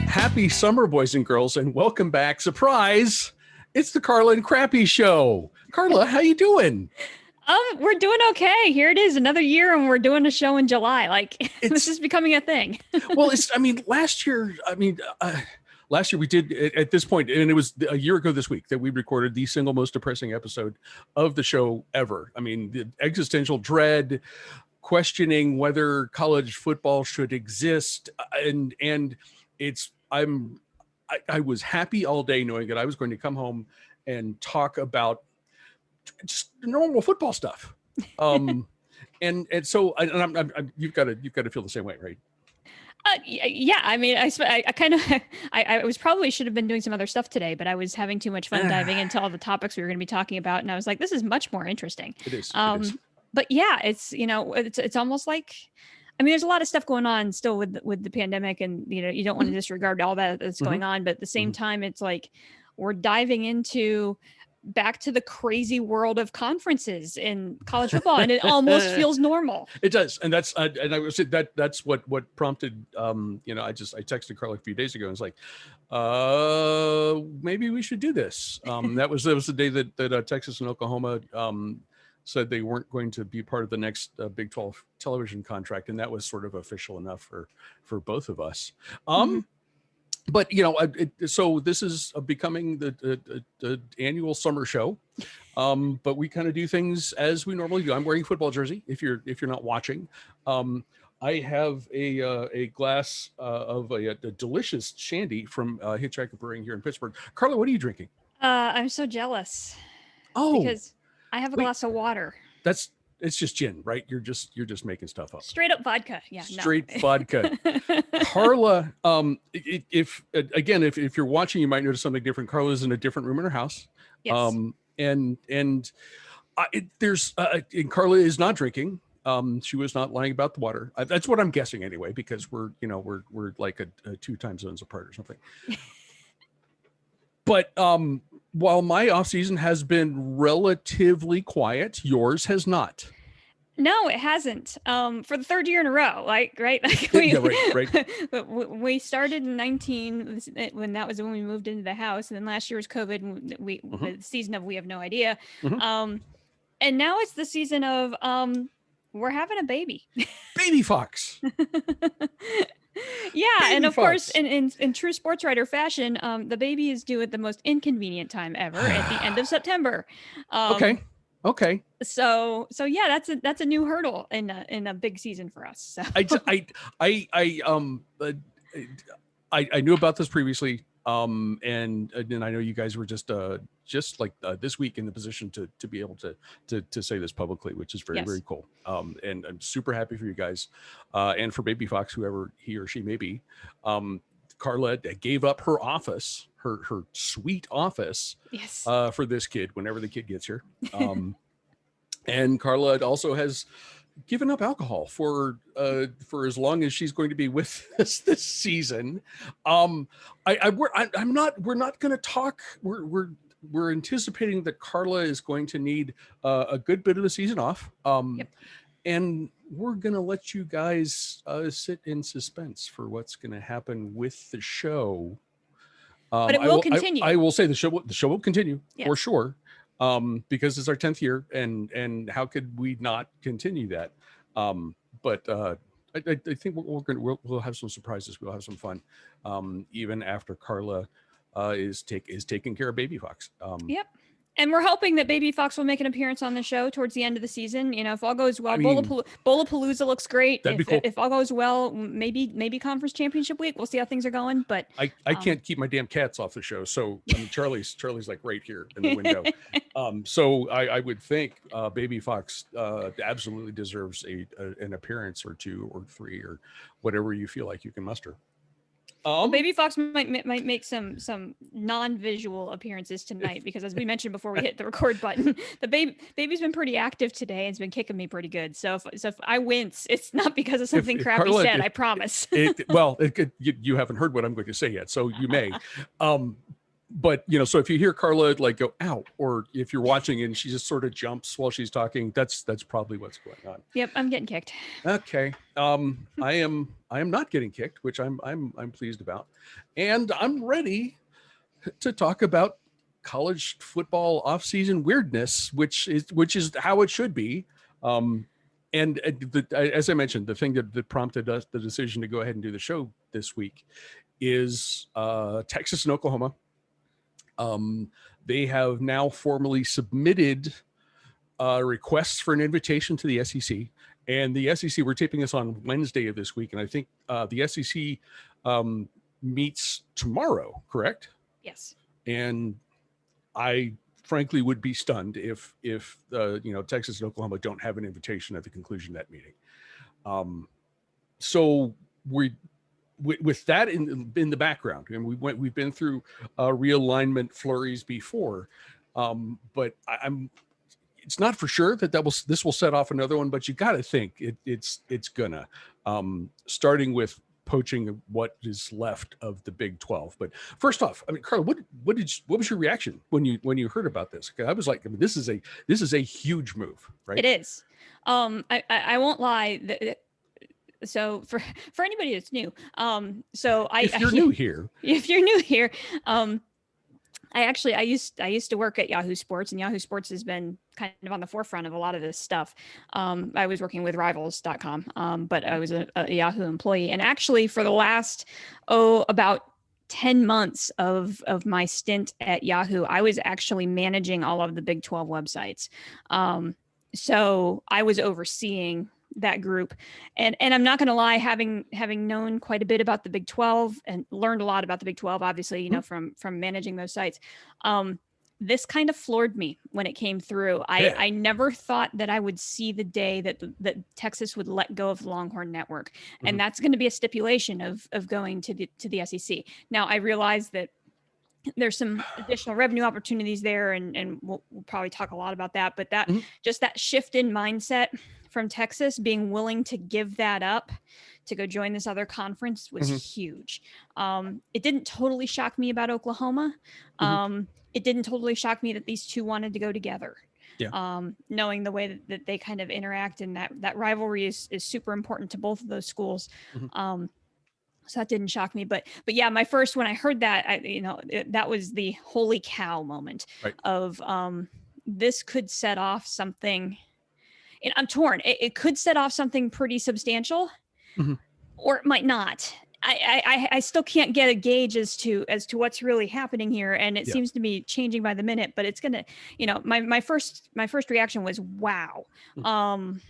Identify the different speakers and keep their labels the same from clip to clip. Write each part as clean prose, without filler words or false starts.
Speaker 1: Happy summer, boys and girls, and welcome back. Surprise! It's the Carla and Crappy show. Carla, how you doing?
Speaker 2: We're doing okay. Here it is, another year, and we're doing a show in July. This is becoming a thing.
Speaker 1: Well, last year, last year we did at this point, and it was a year ago this week that we recorded the single most depressing episode of the show ever. I mean, the existential dread, questioning whether college football should exist, and I was happy all day knowing that I was going to come home and talk about just normal football stuff. And so you've got to feel the same way, right?
Speaker 2: Yeah. I mean, I was probably should have been doing some other stuff today, but I was having too much fun diving into all the topics we were going to be talking about. And I was like, this is much more interesting.
Speaker 1: It is.
Speaker 2: But yeah, it's almost like, I mean, there's a lot of stuff going on still with the pandemic, and you don't want to disregard all that's going on, but at the same time, it's like we're diving into back to the crazy world of conferences in college football, and it almost feels normal.
Speaker 1: It does, and that's and I would say that's what prompted. I texted Carla a few days ago and was like, maybe we should do this. That was the day that Texas and Oklahoma said they weren't going to be part of the next Big 12 television contract, and that was sort of official enough for both of us. But so this is becoming the annual summer show, but we kind of do things as we normally do. I'm wearing a football jersey. If you're not watching, I have a glass of a delicious shandy from Hitchhiker Brewing here in Pittsburgh. Carla, what are you drinking?
Speaker 2: I'm so jealous.
Speaker 1: Oh,
Speaker 2: because I have a glass of water.
Speaker 1: It's just gin, right? You're just making stuff up.
Speaker 2: Straight up vodka. Yeah.
Speaker 1: Straight vodka. Carla, if you're watching, you might notice something different. Carla's in a different room in her house.
Speaker 2: Yes.
Speaker 1: And Carla is not drinking. She was not lying about the water. That's what I'm guessing anyway, because we're like a 2 time zones apart or something. But while my off season has been relatively quiet, yours has not.
Speaker 2: No, it hasn't. For the 3rd year in a row, right? Right. We started in 19 when we moved into the house, and then last year was COVID. And the season of we have no idea. And now it's the season of we're having a baby.
Speaker 1: Baby fox.
Speaker 2: Yeah, baby and of course, in true sports writer fashion, the baby is due at the most inconvenient time ever at the end of September.
Speaker 1: Okay.
Speaker 2: So yeah, that's a new hurdle in a big season for us. So.
Speaker 1: I knew about this previously, and then I know you guys were just like this week in the position to be able to say this publicly, which is very, very cool. And I'm super happy for you guys, and for Baby Fox, whoever he or she may be. Carla gave up her office, her sweet office, for this kid whenever the kid gets here. And Carla also has given up alcohol for as long as she's going to be with us this season. We're not going to talk. We're anticipating that Carla is going to need a good bit of the season off. And we're going to let you guys sit in suspense for what's going to happen with the show.
Speaker 2: But it will continue.
Speaker 1: I will say the show will continue for sure. Because it's our 10th year, and how could we not continue that? But I think we'll have some surprises. We'll have some fun, even after Carla is taking care of Baby Fox.
Speaker 2: And we're hoping that Baby Fox will make an appearance on the show towards the end of the season. If all goes well, Bowlapalooza looks great.
Speaker 1: That'd be cool.
Speaker 2: If all goes well, maybe conference championship week. We'll see how things are going. But
Speaker 1: I can't keep my damn cats off the show. So Charlie's like right here in the window. So I would think Baby Fox absolutely deserves an appearance or 2 or 3 or whatever you feel like you can muster.
Speaker 2: Baby Fox might make some non-visual appearances tonight, because as we mentioned before we hit the record button, the baby's been pretty active today and it's been kicking me pretty good. So if I wince, it's not because of something Crappy Carla, said. I promise.
Speaker 1: You haven't heard what I'm going to say yet, so you may. but so if you hear Carla like go ow, or if you're watching and she just sort of jumps while she's talking, that's probably what's going on.
Speaker 2: Yep, I'm getting kicked.
Speaker 1: Okay. I am not getting kicked, which I'm pleased about. And I'm ready to talk about college football offseason weirdness, which is how it should be. And as I mentioned, the thing that prompted us the decision to go ahead and do the show this week is Texas and Oklahoma. They have now formally submitted requests for an invitation to the SEC. And the SEC, we're taping this on Wednesday of this week, and I think the SEC meets tomorrow, correct?
Speaker 2: Yes.
Speaker 1: And I frankly would be stunned if Texas and Oklahoma don't have an invitation at the conclusion of that meeting. So with that in the background, and we've been through realignment flurries before, but it's not for sure that this will set off another one, but you got to think it's gonna, starting with poaching what is left of the Big 12. But first off, I mean, Carla, what was your reaction when you heard about this? I was like, I mean, this is a huge move, right?
Speaker 2: It is. I won't lie. So for anybody that's new, if you're new here, I used to work at Yahoo Sports, and Yahoo Sports has been kind of on the forefront of a lot of this stuff. I was working with rivals.com, but I was a Yahoo employee. And actually for the last, about 10 months of my stint at Yahoo, I was actually managing all of the Big 12 websites. So I was overseeing that group. And I'm not going to lie, having known quite a bit about the Big 12 and learned a lot about the Big 12, obviously, from managing those sites. This kind of floored me when it came through. I never thought that I would see the day that Texas would let go of the Longhorn Network. And that's going to be a stipulation of going to the SEC. Now, I realize that there's some additional revenue opportunities there, and we'll probably talk a lot about that. But just that shift in mindset from Texas, being willing to give that up to go join this other conference was huge. It didn't totally shock me about Oklahoma. It didn't totally shock me that these two wanted to go together. Yeah. Knowing the way that they kind of interact, and that rivalry is super important to both of those schools. So that didn't shock me, but yeah, when I heard that, that was the holy cow moment of this could set off something. And I'm torn. It could set off something pretty substantial, or it might not. I still can't get a gauge as to what's really happening here, and it seems to be changing by the minute. But it's gonna, my first reaction was wow, and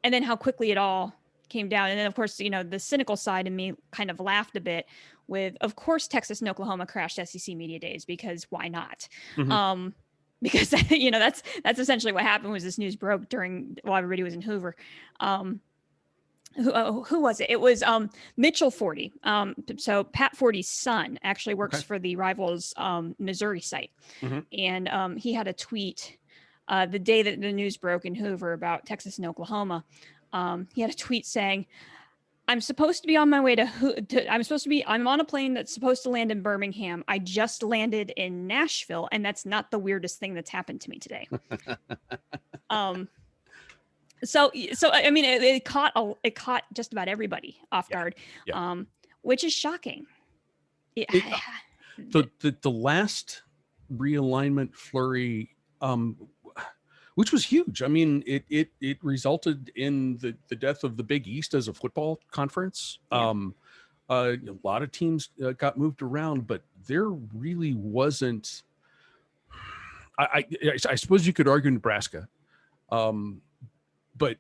Speaker 2: then how quickly it all came down. And then of course, the cynical side of me kind of laughed a bit with, of course, Texas and Oklahoma crashed SEC media days, because why not? Because that's essentially what happened. Was this news broke while everybody was in Hoover. Who was it? It was Mitchell Forty. So Pat Forty's son actually works for the Rivals Missouri site, and he had a tweet the day that the news broke in Hoover about Texas and Oklahoma. He had a tweet saying, I'm supposed to be on my way I'm on a plane that's supposed to land in Birmingham. I just landed in Nashville, and that's not the weirdest thing that's happened to me today. So I mean, it caught just about everybody off guard, which is shocking.
Speaker 1: The last realignment flurry, which was huge. I mean, it resulted in the death of the Big East as a football conference. A lot of teams got moved around, but there really wasn't. I suppose you could argue Nebraska, but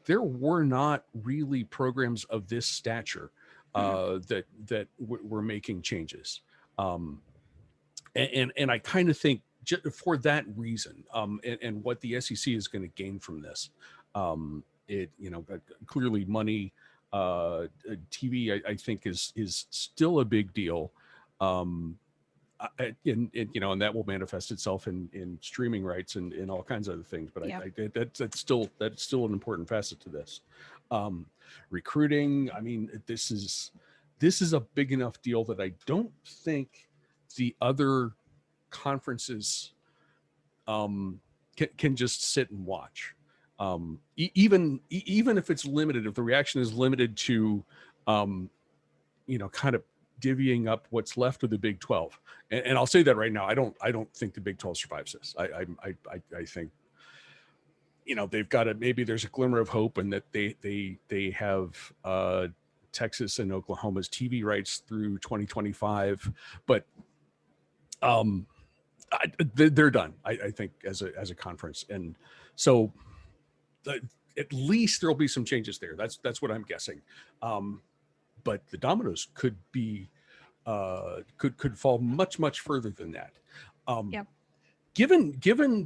Speaker 1: there were not really programs of this stature that were making changes, and I kind of think, for that reason, and what the SEC is going to gain from this, clearly money, TV, I think is still a big deal, and that will manifest itself in streaming rights and all kinds of other things. But that's still an important facet to this. Recruiting, I mean, this is a big enough deal that I don't think the other conferences can just sit and watch. Even if it's limited, if the reaction is limited to, kind of divvying up what's left of the Big 12. And I'll say that right now, I don't think the Big 12 survives this. I think, they've got maybe there's a glimmer of hope, and that they have Texas and Oklahoma's TV rights through 2025, but they're done, I think, as a conference. And so at least there'll be some changes there. That's what I'm guessing. But the dominoes could be could fall much further than that.
Speaker 2: Yeah.
Speaker 1: Given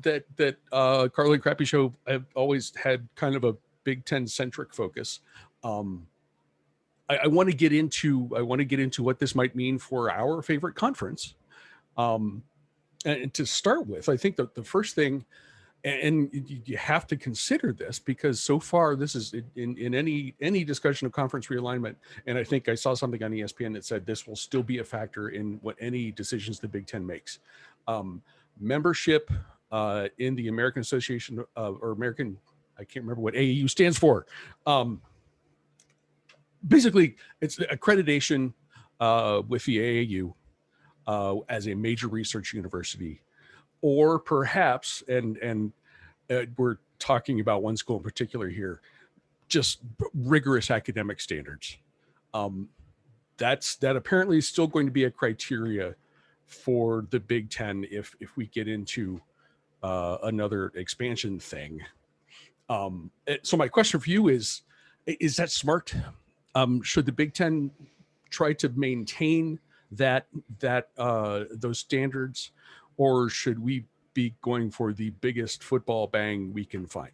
Speaker 1: that Carla and Crappy Show have always had kind of a Big Ten centric focus, I want to get into what this might mean for our favorite conference. And to start with, I think that the first thing, and you have to consider this, because so far this is in any discussion of conference realignment, and I think I saw something on ESPN that said this will still be a factor in what any decisions the Big Ten makes. Membership in the American Association or American, I can't remember what AAU stands for. Basically, it's accreditation with the AAU as a major research university, or perhaps, and we're talking about one school in particular here, just rigorous academic standards. That apparently is still going to be a criteria for the Big Ten if we get into another expansion thing. So my question for you is that smart? Should the Big Ten try to maintain those standards, or should we be going for the biggest football bang we can find?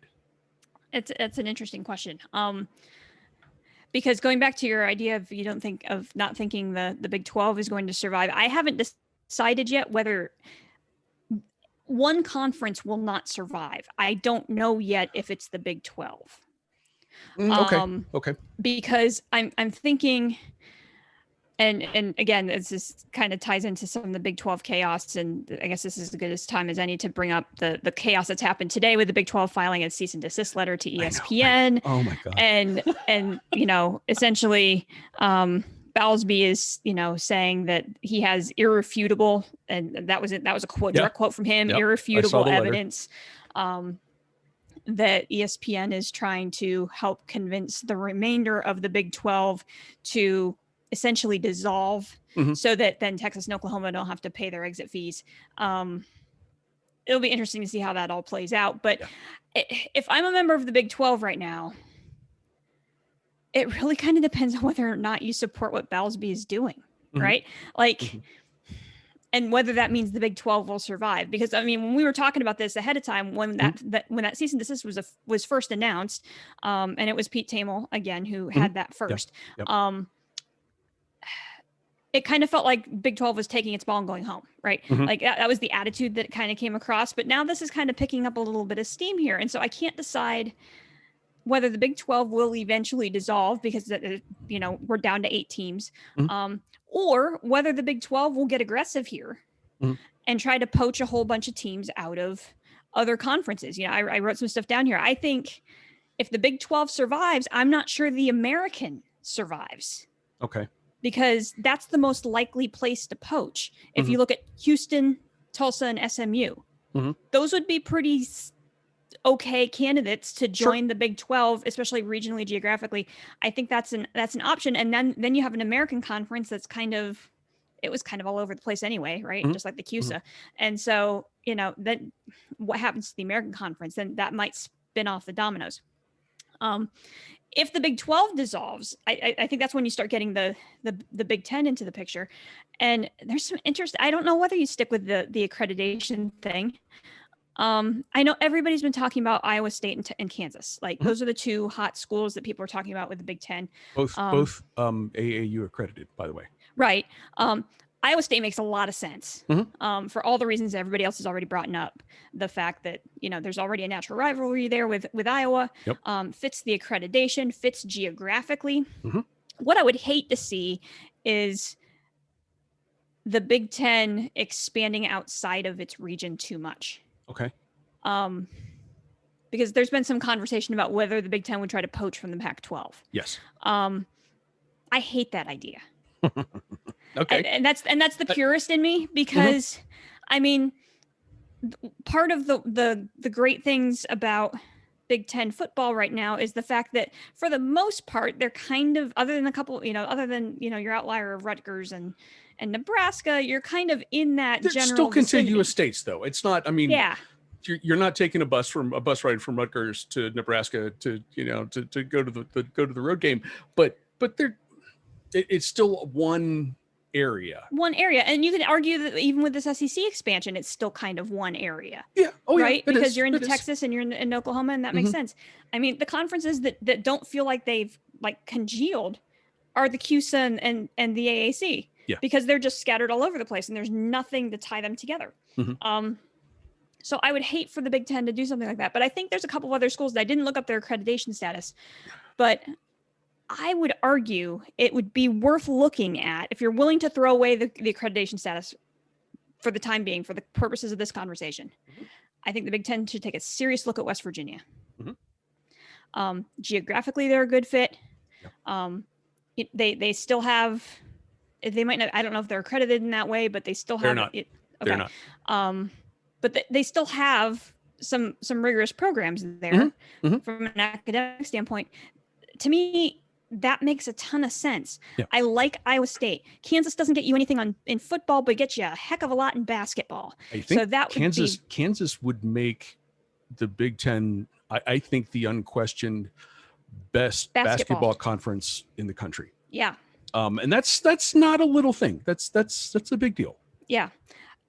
Speaker 2: It's an interesting question. Because going back to your idea of not thinking the Big 12 is going to survive, I haven't decided yet whether one conference will not survive. I don't know yet if it's the Big 12.
Speaker 1: Okay.
Speaker 2: Because I'm thinking, and again, this kind of ties into some of the Big 12 chaos, and I guess this is as good as time as any to bring up the chaos that's happened today with the Big 12 filing a cease and desist letter to ESPN.
Speaker 1: Oh my God.
Speaker 2: And essentially, Bowlesby is, saying that he has irrefutable, and that was a quote, direct quote from him, irrefutable evidence that ESPN is trying to help convince the remainder of the Big 12 to essentially dissolve, so that then Texas and Oklahoma don't have to pay their exit fees. It'll be interesting to see how that all plays out. But if I'm a member of the Big 12 right now, it really kind of depends on whether or not you support what Bowlesby is doing, right? And whether that means the Big 12 will survive. Because I mean, when we were talking about this ahead of time, when that cease and desist was first announced, and it was Pete Thamel again who had that first. It kind of felt like Big 12 was taking its ball and going home, right? Like that was the attitude that kind of came across. But now this is kind of picking up a little bit of steam here, and so I can't decide whether the Big 12 will eventually dissolve because we're down to 8 teams. Or whether the Big 12 will get aggressive here and try to poach a whole bunch of teams out of other conferences. I wrote some stuff down here. I think if the Big 12 survives, I'm not sure the American survives.
Speaker 1: Okay.
Speaker 2: Because that's the most likely place to poach. If you look at Houston, Tulsa, and SMU, those would be pretty okay candidates to join the Big 12, especially regionally, geographically. I think that's an option. And then you have an American conference that's it was kind of all over the place anyway, right? Just like the CUSA. And so, then what happens to the American conference? Then that might spin off the dominoes. If the Big 12 dissolves, I think that's when you start getting the Big 10 into the picture. And there's some interest. I don't know whether you stick with the accreditation thing. I know everybody's been talking about Iowa State and Kansas. Like those are the two hot schools that people are talking about with the Big 10.
Speaker 1: Both AAU accredited, by the way.
Speaker 2: Right. Iowa State makes a lot of sense for all the reasons everybody else has already brought up. The fact that, there's already a natural rivalry there with Iowa, fits the accreditation, fits geographically. What I would hate to see is the Big Ten expanding outside of its region too much.
Speaker 1: Okay.
Speaker 2: Because there's been some conversation about whether the Big Ten would try to poach from the Pac-12.
Speaker 1: Yes.
Speaker 2: I hate that idea.
Speaker 1: Okay.
Speaker 2: And that's the purist in me, because I mean, part of the great things about Big Ten football right now is the fact that for the most part, they're kind of, other than a couple, other than, your outlier of Rutgers and Nebraska, you're kind of in that
Speaker 1: They're
Speaker 2: general
Speaker 1: still contiguous
Speaker 2: vicinity.
Speaker 1: States, though. It's not, I mean,
Speaker 2: yeah.
Speaker 1: You're not taking a bus ride from Rutgers to Nebraska to go to the road game, but it's still one area.
Speaker 2: And you can argue that even with this SEC expansion, it's still kind of one area.
Speaker 1: Yeah. Oh,
Speaker 2: right?
Speaker 1: Yeah,
Speaker 2: because you're into Texas and you're in Oklahoma, and that makes sense. I mean, the conferences that don't feel like they've like congealed are the CUSA and the AAC, because they're just scattered all over the place and there's nothing to tie them together. So I would hate for the Big Ten to do something like that. But I think there's a couple of other schools that I didn't look up their accreditation status, but I would argue it would be worth looking at if you're willing to throw away the accreditation status for the time being, for the purposes of this conversation. I think the Big Ten should take a serious look at West Virginia. Geographically, they're a good fit. They still have, they might not, I don't know if they're accredited in that way, but they still have.
Speaker 1: They're not.
Speaker 2: Okay.
Speaker 1: They're not.
Speaker 2: But they still have some rigorous programs there from an academic standpoint. To me, that makes a ton of sense.
Speaker 1: Yeah.
Speaker 2: I like Iowa State. Kansas doesn't get you anything in football, but gets you a heck of a lot in basketball.
Speaker 1: I think so that Kansas would make the Big Ten, I think, the unquestioned best basketball conference in the country.
Speaker 2: Yeah.
Speaker 1: And that's not a little thing. That's a big deal.
Speaker 2: Yeah.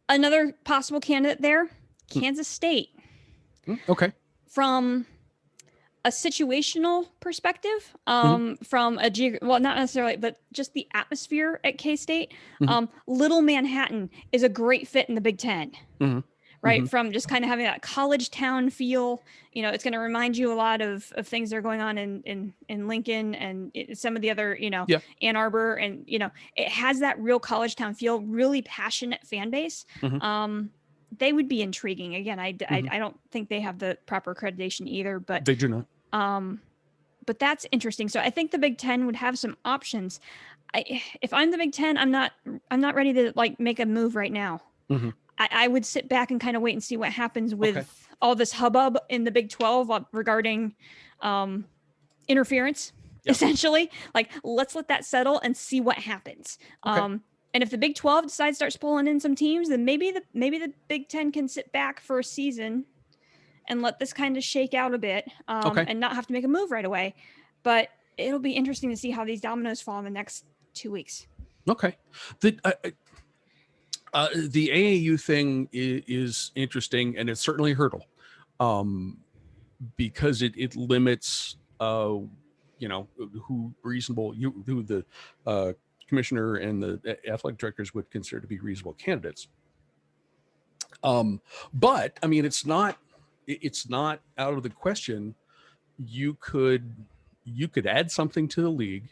Speaker 2: Another possible candidate there, Kansas State.
Speaker 1: Okay.
Speaker 2: From a situational perspective, from a well, not necessarily, but just the atmosphere at K-State, Little Manhattan is a great fit in the Big Ten, right? From just kind of having that college town feel, it's going to remind you a lot of things that are going on in Lincoln and some of the other, Ann Arbor, and, it has that real college town feel, really passionate fan base. They would be intriguing. Again, I don't think they have the proper accreditation either, but
Speaker 1: they do not.
Speaker 2: But that's interesting. So I think the Big Ten would have some options. If I'm the Big Ten, I'm not ready to make a move right now. I would sit back and kind of wait and see what happens with all this hubbub in the Big 12 regarding interference. Essentially, let's let that settle and see what happens. And if the Big 12 decides to start pulling in some teams, then maybe the Big 10 can sit back for a season and let this kind of shake out a bit, and not have to make a move right away. But it'll be interesting to see how these dominoes fall in the next 2 weeks.
Speaker 1: Okay. The AAU thing is interesting, and it's certainly a hurdle, because it limits, who the commissioner and the athletic directors would consider to be reasonable candidates. But I mean, it's not out of the question. You could add something to the league.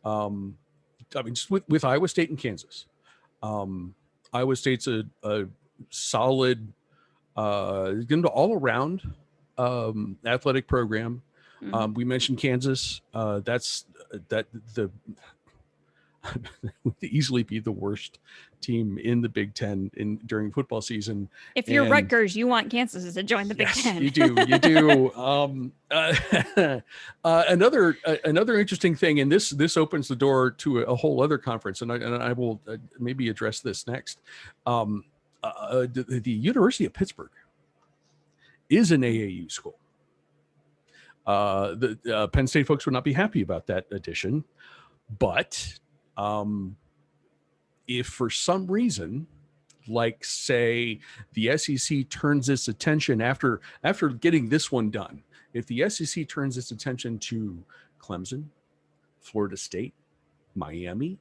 Speaker 1: I mean, just with Iowa State and Kansas. Iowa State's a solid, all around athletic program. We mentioned Kansas. That would easily be the worst team in the Big Ten during football season.
Speaker 2: If you're Rutgers, you want Kansas to join the Big Ten.
Speaker 1: You do. Another interesting thing, and this opens the door to a whole other conference, and I will maybe address this next. The University of Pittsburgh is an AAU school. The Penn State folks would not be happy about that addition, but if for some reason, like say the SEC turns its attention after getting this one done, if the SEC turns its attention to Clemson, Florida State, Miami,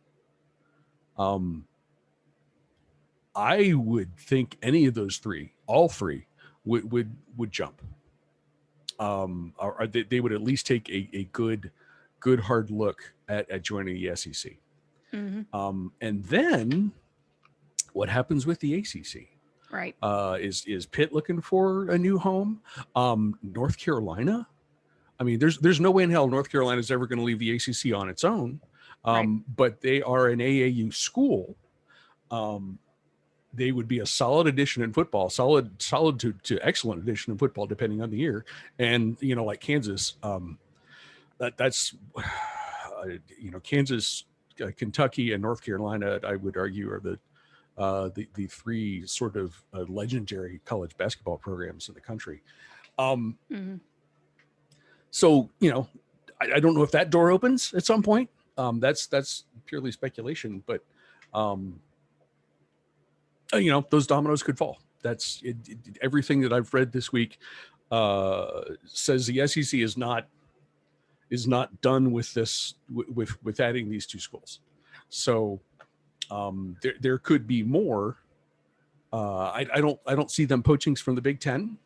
Speaker 1: I would think any of those all three would jump. Or they would at least take a good hard look at joining the SEC. And then What happens with the ACC?
Speaker 2: Right.
Speaker 1: Is Pitt looking for a new home? North Carolina? I mean, there's no way in hell North Carolina is ever going to leave the ACC on its own.
Speaker 2: Right.
Speaker 1: But they are an AAU school. They would be a solid addition in football, solid to excellent addition in football, depending on the year. And, you know, like Kansas, that's Kansas, Kentucky, and North Carolina, I would argue, are the three sort of legendary college basketball programs in the country. So, you know, I don't know if that door opens at some point. That's purely speculation, but you know, those dominoes could fall. That's it, everything that I've read this week says the SEC is not done with this, with adding these two schools. So there could be more. I don't see them poaching from the Big Ten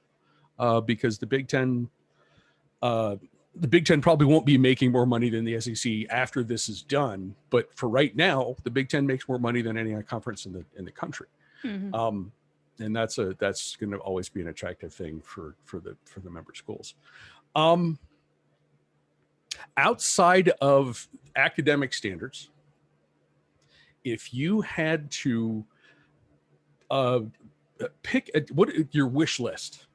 Speaker 1: because the Big Ten probably won't be making more money than the SEC after this is done. But for right now, the Big Ten makes more money than any other conference in the country. And that's going to always be an attractive thing for the member schools. Outside of academic standards, if you had to pick what your wish list,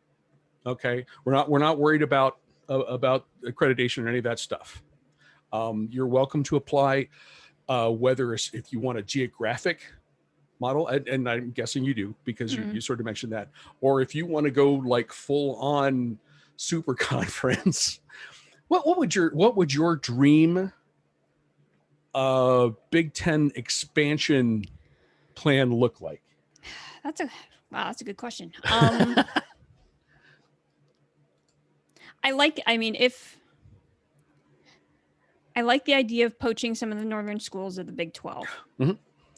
Speaker 1: okay, we're not worried about accreditation or any of that stuff. You're welcome to apply, whether it's if you want a geographic model, and I'm guessing you do because you sort of mentioned that, or if you want to go like full on super conference, what would your dream Big Ten expansion plan look like?
Speaker 2: That's a good question. I like the idea of poaching some of the northern schools of the Big 12.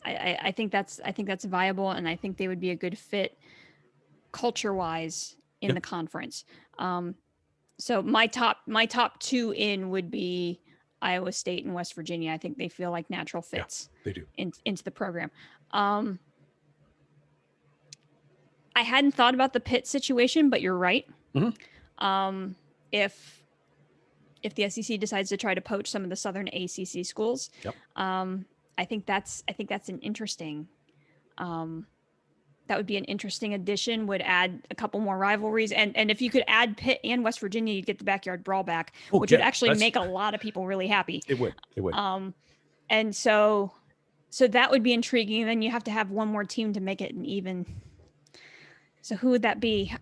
Speaker 2: I think that's viable, and I think they would be a good fit culture-wise in the conference. So my top two in would be Iowa State and West Virginia. I think they feel like natural fits.
Speaker 1: Yeah, they do.
Speaker 2: Into the program. I hadn't thought about the Pitt situation, but you're right. If the SEC decides to try to poach some of the Southern ACC schools, I think that's an interesting. That would be an interesting addition. Would add a couple more rivalries, and if you could add Pitt and West Virginia, you'd get the backyard brawl back, which would actually make a lot of people really happy.
Speaker 1: It would.
Speaker 2: And so that would be intriguing. And then you have to have one more team to make it an even. So who would that be?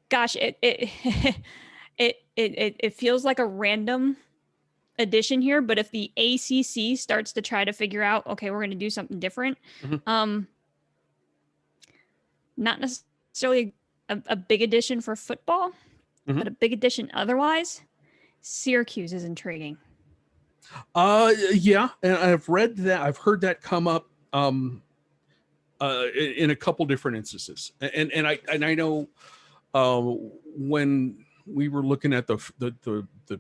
Speaker 2: Gosh, it feels like a random addition here, but if the ACC starts to try to figure out, okay, we're going to do something different, not necessarily a big addition for football, but a big addition otherwise, Syracuse is intriguing.
Speaker 1: Yeah, and I've read that, I've heard that come up in a couple different instances, and I know when we were looking at the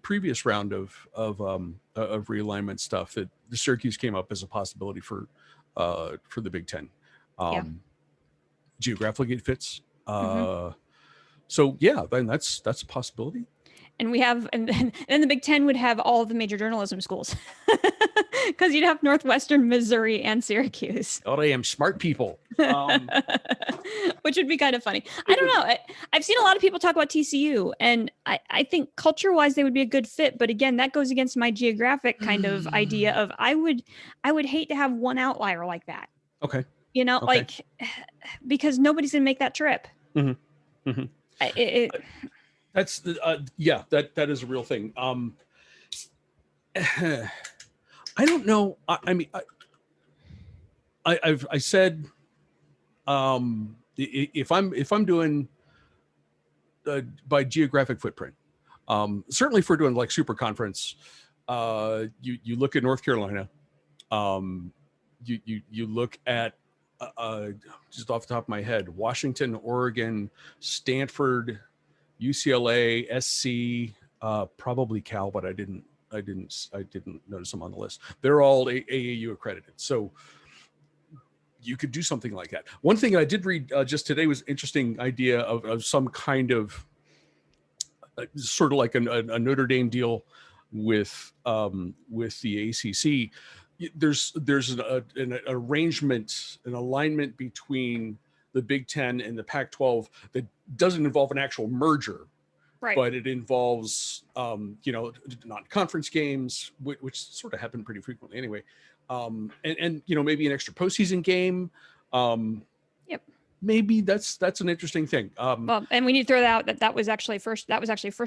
Speaker 1: previous round of realignment stuff, that the Syracuse came up as a possibility for the Big Ten. Geographically it fits. So yeah, then that's a possibility.
Speaker 2: And we have, and then the Big Ten would have all of the major journalism schools because you'd have Northwestern, Missouri, and Syracuse.
Speaker 1: Oh, they am smart people.
Speaker 2: Which would be kind of funny. I don't know. I've seen a lot of people talk about TCU, and I think culture-wise they would be a good fit. But again, that goes against my geographic kind of idea of I would hate to have one outlier like that.
Speaker 1: Okay.
Speaker 2: You know, like because nobody's gonna make that trip.
Speaker 1: That's the that is a real thing. I don't know. I mean, I said, if I'm doing by geographic footprint, certainly if we're doing like super conference, you look at North Carolina, you look at just off the top of my head, Washington, Oregon, Stanford, UCLA, SC, probably Cal, but I didn't didn't notice them on the list. They're all AAU accredited. So you could do something like that. One thing I did read just today was interesting idea of some kind of sort of like a Notre Dame deal with the ACC. There's an arrangement, an alignment between the Big Ten and the Pac-12 that doesn't involve an actual merger,
Speaker 2: right?
Speaker 1: But it involves non-conference games, which sort of happen pretty frequently anyway, and maybe an extra postseason game.
Speaker 2: Yep.
Speaker 1: Maybe that's an interesting thing.
Speaker 2: Well, and we need to throw out that was actually first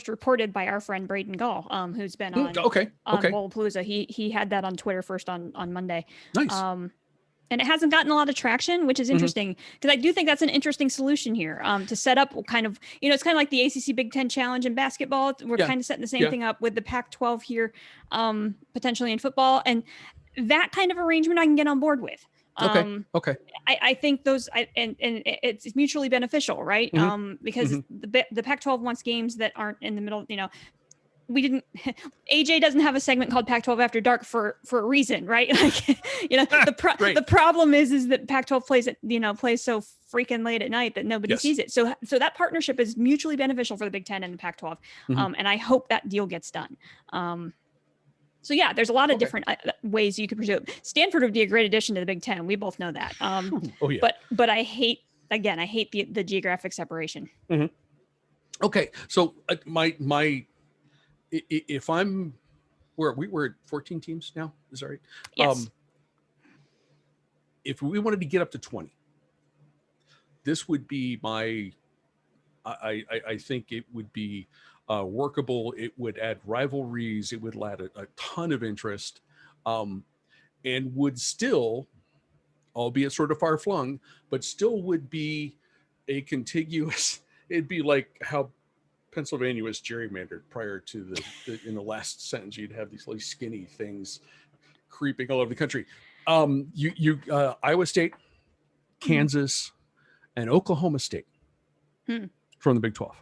Speaker 2: reported by our friend Braden Gall, who's been on Bowlapalooza. He had that on Twitter first on Monday.
Speaker 1: Nice.
Speaker 2: And it hasn't gotten a lot of traction, which is interesting because I do think that's an interesting solution here to set up kind of, it's kind of like the ACC Big Ten Challenge in basketball. We're kind of setting the same thing up with the Pac-12 here, potentially in football. And that kind of arrangement I can get on board with.
Speaker 1: Okay.
Speaker 2: I think those, and it's mutually beneficial, right? Because the Pac-12 wants games that aren't in the middle, AJ doesn't have a segment called Pac-12 After Dark for a reason, right? Like, the problem is that Pac-12 plays so freaking late at night that nobody sees it. So that partnership is mutually beneficial for the Big Ten and the Pac-12. And I hope that deal gets done. So yeah, there's a lot of different ways you could pursue it. Stanford would be a great addition to the Big Ten. We both know that. But I hate the geographic separation.
Speaker 1: Okay. So if I'm we're at 14 teams now, is that right?
Speaker 2: Yes.
Speaker 1: If we wanted to get up to 20, this would be I think it would be workable. It would add rivalries. It would add a ton of interest, and would still, albeit sort of far flung, but still would be a contiguous. It'd be like how Pennsylvania was gerrymandered prior to in the last sentence, you'd have these really skinny things creeping all over the country. Iowa State, Kansas, and Oklahoma State from the Big 12.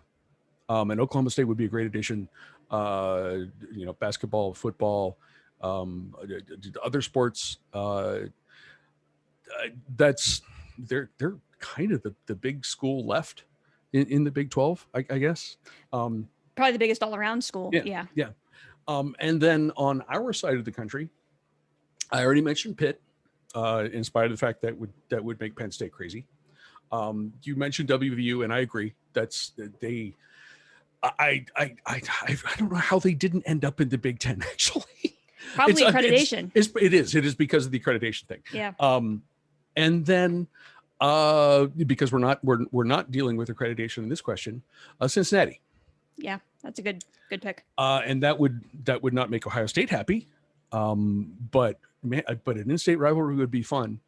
Speaker 1: And Oklahoma State would be a great addition. Basketball, football, other sports. They're kind of the big school left in the Big 12, I guess.
Speaker 2: Probably the biggest all-around school. Yeah.
Speaker 1: And then on our side of the country, I already mentioned Pitt, in spite of the fact that would make Penn State crazy. You mentioned WVU, and I agree. I don't know how they didn't end up in the Big Ten, actually.
Speaker 2: Probably accreditation.
Speaker 1: It is because of the accreditation thing.
Speaker 2: Yeah.
Speaker 1: And then because we're not dealing with accreditation in this question, Cincinnati.
Speaker 2: Yeah, that's a good pick.
Speaker 1: And that would not make Ohio State happy, but an in-state rivalry would be fun.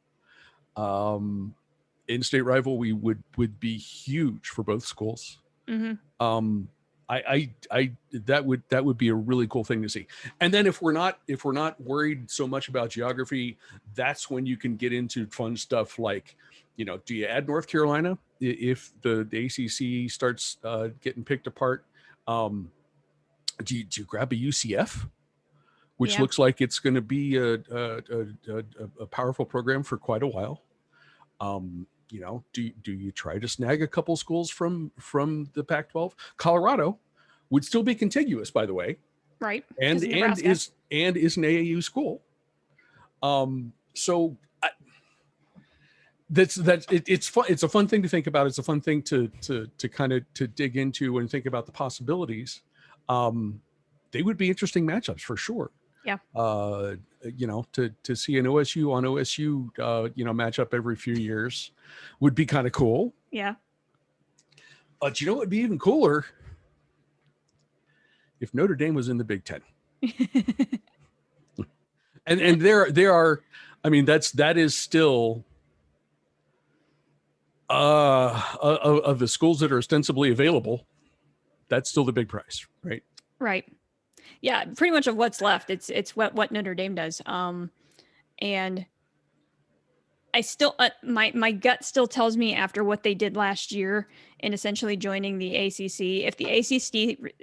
Speaker 1: In-state rivalry would be huge for both schools. That would be a really cool thing to see. And then if we're not worried so much about geography, that's when you can get into fun stuff like, do you add North Carolina if the ACC starts getting picked apart? Do you grab a UCF, which looks like it's going to be a powerful program for quite a while? Do you try to snag a couple schools from the Pac-12? Colorado would still be contiguous, by the way,
Speaker 2: right?
Speaker 1: And is an AAU school. So it's fun. It's a fun thing to think about. It's a fun thing to kind of to dig into and think about the possibilities. They would be interesting matchups for sure.
Speaker 2: Yeah.
Speaker 1: To see an OSU on OSU, matchup every few years would be kind of cool.
Speaker 2: Yeah.
Speaker 1: But what would be even cooler? If Notre Dame was in the Big Ten. and there are, that is still of the schools that are ostensibly available, that's still the big prize, right?
Speaker 2: Right. Yeah, pretty much of what's left. It's what Notre Dame does. And I still, my gut still tells me after what they did last year in essentially joining the ACC, if the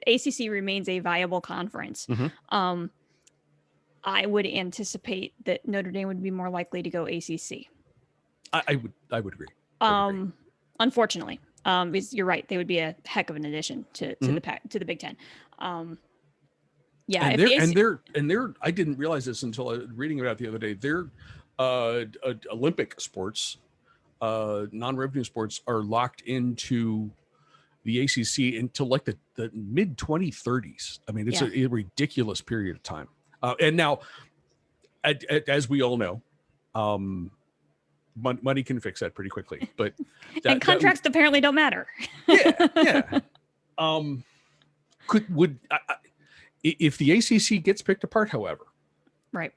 Speaker 2: ACC remains a viable conference, I would anticipate that Notre Dame would be more likely to go ACC.
Speaker 1: I would agree.
Speaker 2: Unfortunately, because you're right, they would be a heck of an addition to the Big Ten. Yeah,
Speaker 1: and they're I didn't realize this until I was reading about it the other day. They're Olympic sports, non-revenue sports, are locked into the ACC until like the mid 2030s. I mean, it's a ridiculous period of time. And now, as we all know, money can fix that pretty quickly. But
Speaker 2: and contracts apparently don't matter.
Speaker 1: Yeah. If the ACC gets picked apart, however,
Speaker 2: right,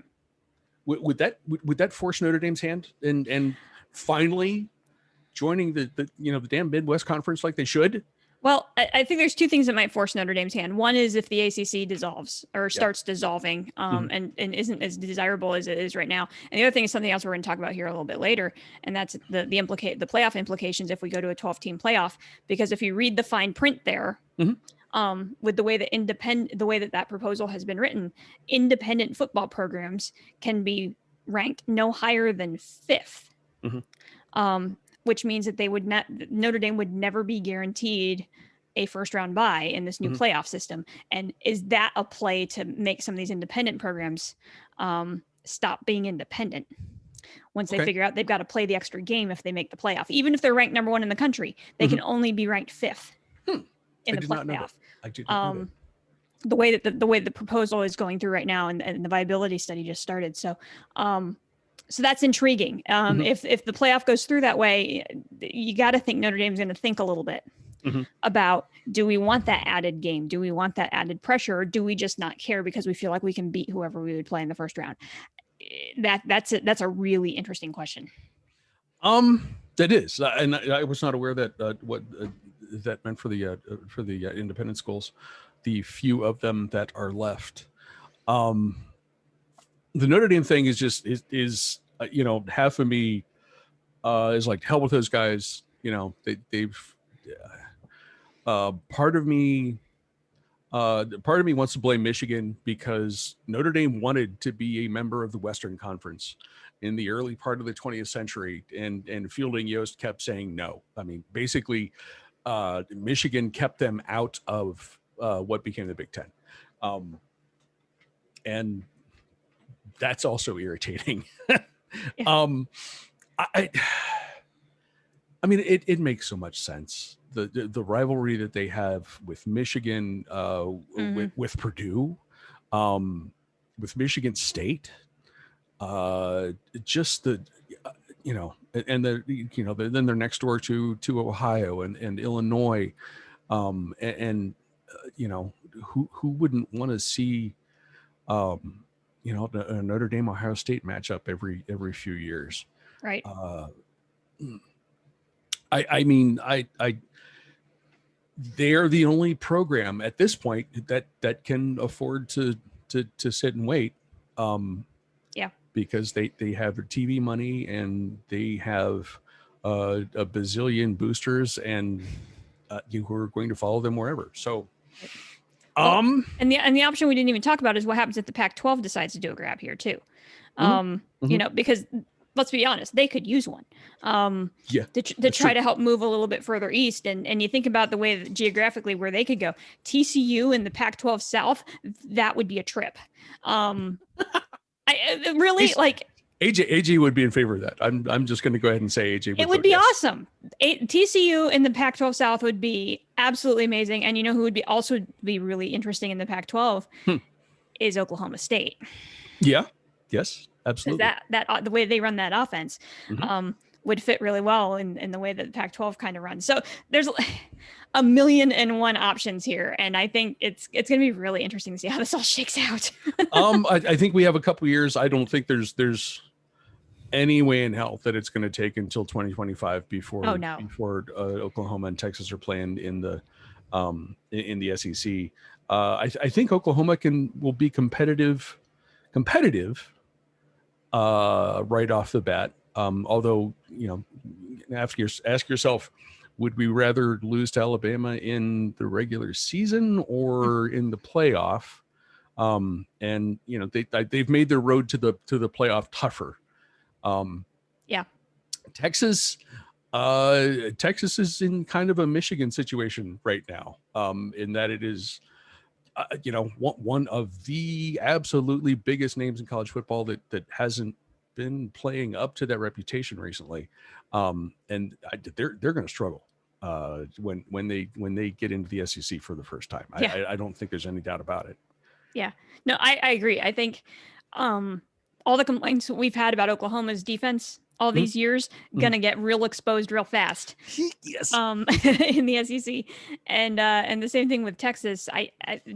Speaker 1: would that force Notre Dame's hand and finally joining the damn Midwest Conference like they should?
Speaker 2: Well, I think there's two things that might force Notre Dame's hand. One is if the ACC dissolves or starts dissolving, and isn't as desirable as it is right now. And the other thing is something else we're going to talk about here a little bit later, and that's the playoff implications if we go to a 12-team playoff. Because if you read the fine print there, with the way that proposal has been written, independent football programs can be ranked no higher than 5th. Which means that Notre Dame would never be guaranteed a first round bye in this new playoff system. And is that a play to make some of these independent programs stop being independent? Once they figure out they've got to play the extra game if they make the playoff, even if they're ranked number 1 in the country, they can only be ranked 5th in the playoff.
Speaker 1: I did not know that.
Speaker 2: The way the proposal is going through right now, and the viability study just started. So that's intriguing. If the playoff goes through that way, you got to think Notre Dame's going to think a little bit about, do we want that added game? Do we want that added pressure? Or do we just not care because we feel like we can beat whoever we would play in the first round? That's a really interesting question.
Speaker 1: That is, and I was not aware that what that meant for the independent schools, the few of them that are left. The Notre Dame thing is just half of me is like, hell with those guys. They've part of me wants to blame Michigan because Notre Dame wanted to be a member of the Western Conference in the early part of the 20th century, and Fielding Yost kept saying no. I mean, basically, Michigan kept them out of what became the Big Ten, and that's also irritating. I mean, it makes so much sense. The rivalry that they have with Michigan, with Purdue, with Michigan State, just then they're next door to Ohio and Illinois, and who wouldn't want to see a Notre Dame Ohio State matchup every few years,
Speaker 2: right?
Speaker 1: I mean, they're the only program at this point that can afford to sit and wait. Because they have their TV money and they have a bazillion boosters and who are going to follow them wherever. So,
Speaker 2: and the option we didn't even talk about is what happens if the Pac-12 decides to do a grab here too. Because let's be honest, they could use one. To try to help move a little bit further east. And you think about the way that geographically where they could go, TCU in the Pac-12 South, that would be a trip. AJ
Speaker 1: would be in favor of that. I'm just going to go ahead and say AJ.
Speaker 2: It would be awesome. TCU in the Pac-12 South would be absolutely amazing. And who would also be really interesting in the Pac-12 is Oklahoma State.
Speaker 1: Yeah. Yes. Absolutely.
Speaker 2: That the way they run that offense would fit really well in the way that the Pac-12 kind of runs. So there's 1,000,001 options here, and I think it's going to be really interesting to see how this all shakes out.
Speaker 1: I think we have a couple years. I don't think there's any way in hell that it's going to take until 2025 before Oklahoma and Texas are playing in the SEC. I think Oklahoma will be competitive right off the bat. Although, ask yourself, would we rather lose to Alabama in the regular season or in the playoff? And they've made their road to the playoff tougher.
Speaker 2: Yeah.
Speaker 1: Texas is in kind of a Michigan situation right now, in that it is, one of the absolutely biggest names in college football that hasn't been playing up to that reputation recently, and they're going to struggle when they get into the SEC for the first time.
Speaker 2: Yeah.
Speaker 1: I don't think there's any doubt about it.
Speaker 2: Yeah, no, I agree. I think all the complaints we've had about Oklahoma's defense all these years gonna get real exposed real fast.
Speaker 1: Yes.
Speaker 2: In the SEC, and the same thing with Texas.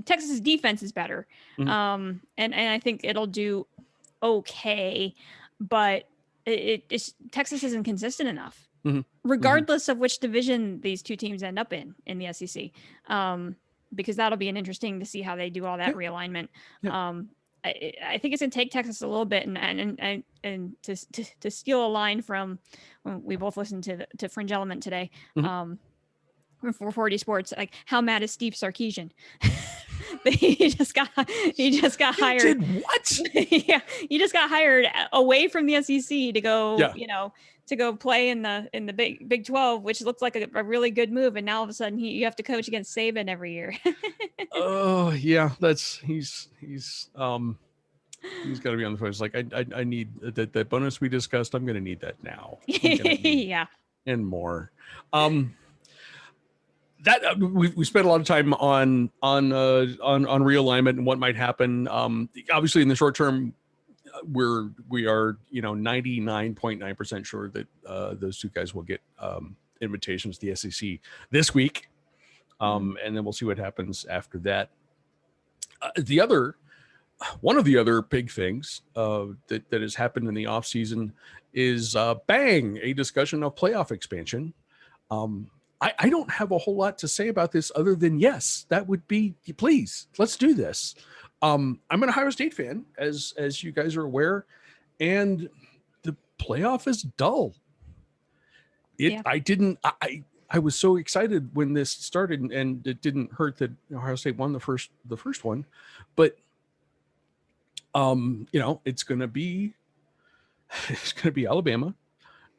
Speaker 2: Texas's defense is better, and I think it'll do okay, but Texas isn't consistent enough, regardless of which division these two teams end up in the SEC. Because that'll be an interesting to see how they do all that realignment. Yeah. I think it's gonna take Texas a little bit, and to steal a line from when we both listened to Fringe Element today, from 440 Sports, like, how mad is Steve Sarkisian? he just got hired.
Speaker 1: Did what?
Speaker 2: Yeah, he just got hired away from the SEC to go, to go play in the Big 12, which looks like a really good move. And now all of a sudden you have to coach against Saban every year.
Speaker 1: Oh yeah, he's got to be on the phone. It's like, I need that bonus we discussed. I'm going to need that now.
Speaker 2: Yeah, and
Speaker 1: more. That we spent a lot of time on realignment and what might happen. Obviously, in the short term, we are 99.9% sure that those two guys will get invitations to the SEC this week, and then we'll see what happens after that. One of the other big things that has happened in the offseason is a discussion of playoff expansion. I don't have a whole lot to say about this other than, yes, that would be, please, let's do this. I'm an Ohio State fan, as you guys are aware, and the playoff is dull. I was so excited when this started, and it didn't hurt that Ohio State won the first one, but it's going to be Alabama.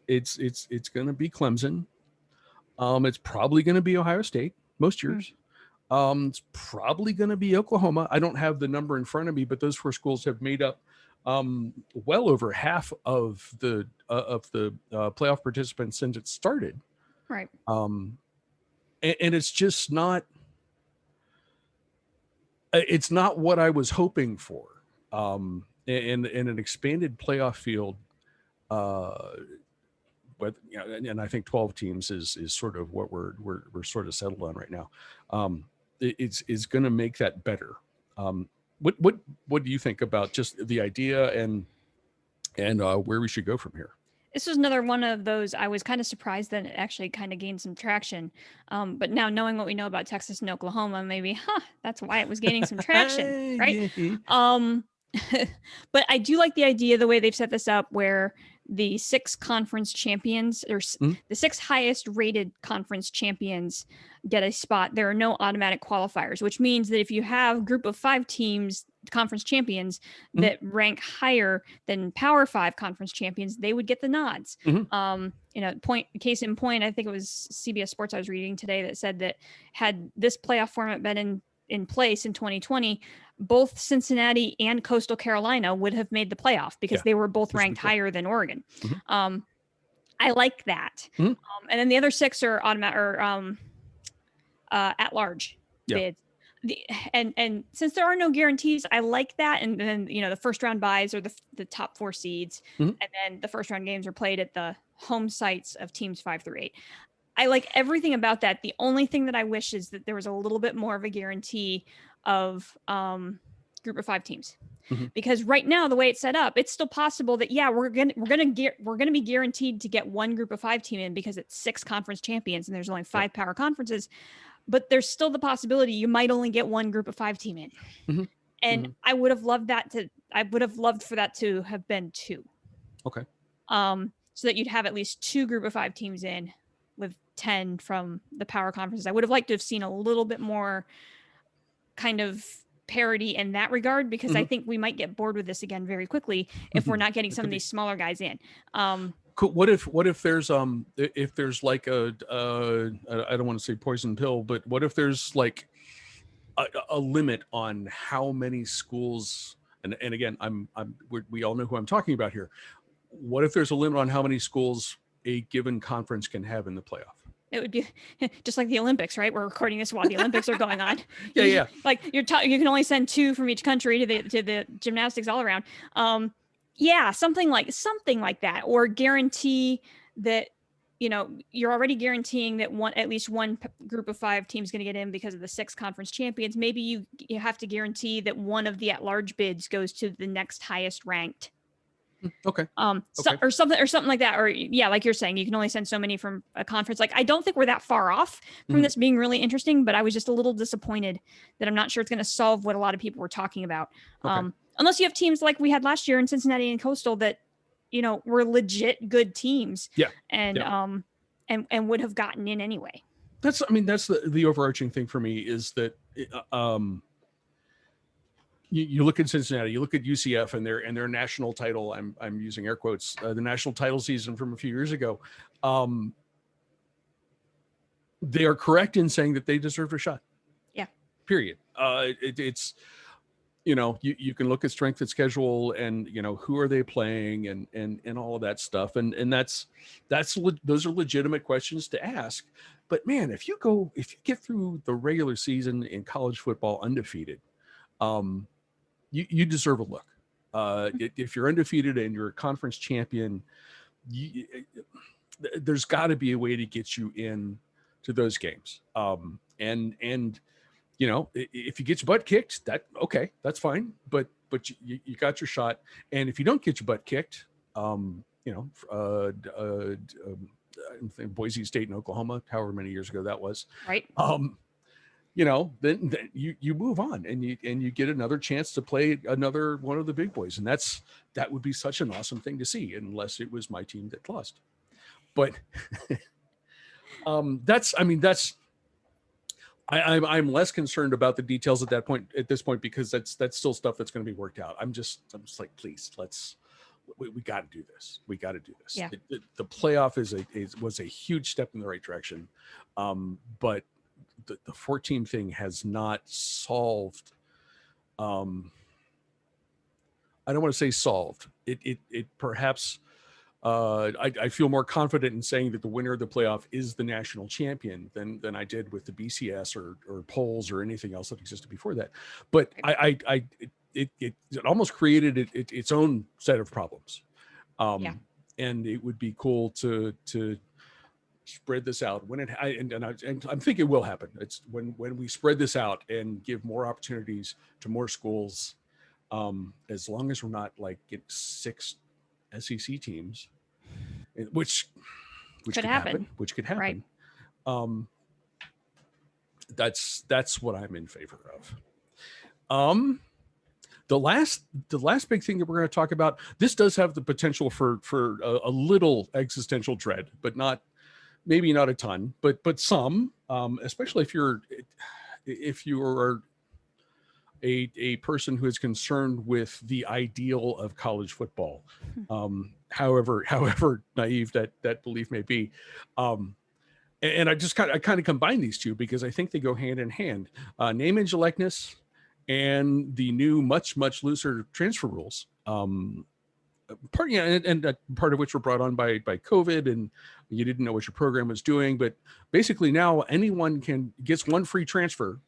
Speaker 1: It's going to be Clemson. It's probably going to be Ohio State most years. It's probably going to be Oklahoma. I don't have the number in front of me, but those four schools have made up well over half of the playoff participants since it started.
Speaker 2: Right.
Speaker 1: And it's just not. It's not what I was hoping for. In an expanded playoff field. But and I think 12 teams is sort of what we're sort of settled on right now. It's going to make that better. What do you think about just the idea and where we should go from here?
Speaker 2: This was another one of those. I was kind of surprised that it actually kind of gained some traction. But now knowing what we know about Texas and Oklahoma, maybe, that's why it was gaining some traction, right? But I do like the idea, the way they've set this up, where the 6 conference champions, or the 6 highest rated conference champions, get a spot. There are no automatic qualifiers, which means that if you have a group of 5 teams, conference champions, that rank higher than Power 5 conference champions, they would get the nods. Case in point, I think it was CBS Sports I was reading today that said that had this playoff format been in place in 2020, both Cincinnati and Coastal Carolina would have made the playoff because they were both ranked higher than Oregon. I like that. And then the other 6 are at large bids. And since there are no guarantees, I like that. And then the first round buys are the top 4 seeds, and then the first round games are played at the home sites of teams 5 through 8. I like everything about that. The only thing that I wish is that there was a little bit more of a guarantee of group of 5 teams, because right now the way it's set up, it's still possible that we're gonna be guaranteed to get one group of 5 team in because it's 6 conference champions and there's only 5 power conferences, but there's still the possibility you might only get one group of 5 team in, and I would have loved for that to have been 2.
Speaker 1: Okay.
Speaker 2: So that you'd have at least 2 group of 5 teams in, with 10 from the power conferences. I would have liked to have seen a little bit more kind of parity in that regard, because I think we might get bored with this again very quickly if we're not getting some of these smaller guys in.
Speaker 1: Cool. What if there's like I don't want to say poison pill, but what if there's like a limit on how many schools, and again, we all know who I'm talking about here. What if there's a limit on how many schools a given conference can have in the playoff?
Speaker 2: It would be just like the Olympics, right? We're recording this while the Olympics are going on.
Speaker 1: Yeah.
Speaker 2: Like you can only send 2 from each country to the gymnastics all around. Yeah, something like that, or guarantee that, you're already guaranteeing that at least one group of 5 teams going to get in because of the 6 conference champions. Maybe you have to guarantee that one of the at-large bids goes to the next highest ranked.
Speaker 1: Okay.
Speaker 2: Or something like that. Or yeah, like you're saying, you can only send so many from a conference. Like, I don't think we're that far off from this being really interesting, but I was just a little disappointed that I'm not sure it's going to solve what a lot of people were talking about. Okay. Unless you have teams like we had last year in Cincinnati and Coastal that, were legit good teams.
Speaker 1: Yeah.
Speaker 2: And would have gotten in anyway.
Speaker 1: That's the overarching thing for me is that, you look at Cincinnati, you look at UCF and their national title. I'm using air quotes, the national title season from a few years ago. They are correct in saying that they deserved a shot.
Speaker 2: Yeah.
Speaker 1: Period. It's, you can look at strength of schedule and, who are they playing and all of that stuff. And those are legitimate questions to ask. But man, if you get through the regular season in college football undefeated, you deserve a look. If you're undefeated and you're a conference champion, there's got to be a way to get you in to those games. And if you get your butt kicked, that's fine. But you got your shot. And if you don't get your butt kicked, Boise State and Oklahoma, however many years ago that was,
Speaker 2: right?
Speaker 1: Then you move on and you get another chance to play another one of the big boys. And that would be such an awesome thing to see, unless it was my team that lost. But I'm less concerned about the details at this point, because that's still stuff that's going to be worked out. I'm just like, please, we got to do this. We got to do this.
Speaker 2: Yeah.
Speaker 1: The playoff was a huge step in the right direction. But the 14 thing has not solved. I don't want to say solved. It perhaps, I feel more confident in saying that the winner of the playoff is the national champion than I did with the BCS or polls or anything else that existed before that. But it almost created its own set of problems. And it would be cool to spread this out when I'm thinking it will happen. It's when we spread this out and give more opportunities to more schools, as long as we're not like get 6 SEC teams, which could happen. Right. That's what I'm in favor of. The last big thing that we're going to talk about, this does have the potential for a little existential dread, but maybe not a ton, but some, especially if you are a person who is concerned with the ideal of college football, however naive that belief may be. And I kind of combine these two because I think they go hand in hand. Name, image, likeness, and the new much looser transfer rules. Part of which were brought on by COVID, and you didn't know what your program was doing. But basically now anyone gets one free transfer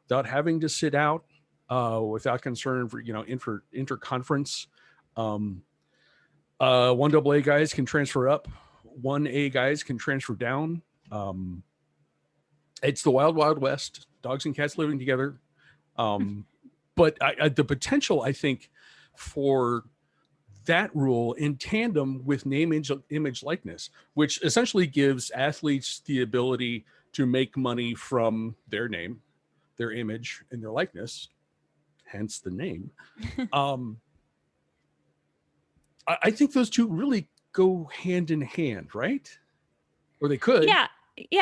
Speaker 1: without having to sit out, without concern for interconference. 1AA guys can transfer up, 1A guys can transfer down. It's the wild west, dogs and cats living together. But the potential, I think, for that rule in tandem with name, image, likeness, which essentially gives athletes the ability to make money from their name, their image, and their likeness, hence the name. I think those two really go hand in hand, right? Or they could.
Speaker 2: Yeah.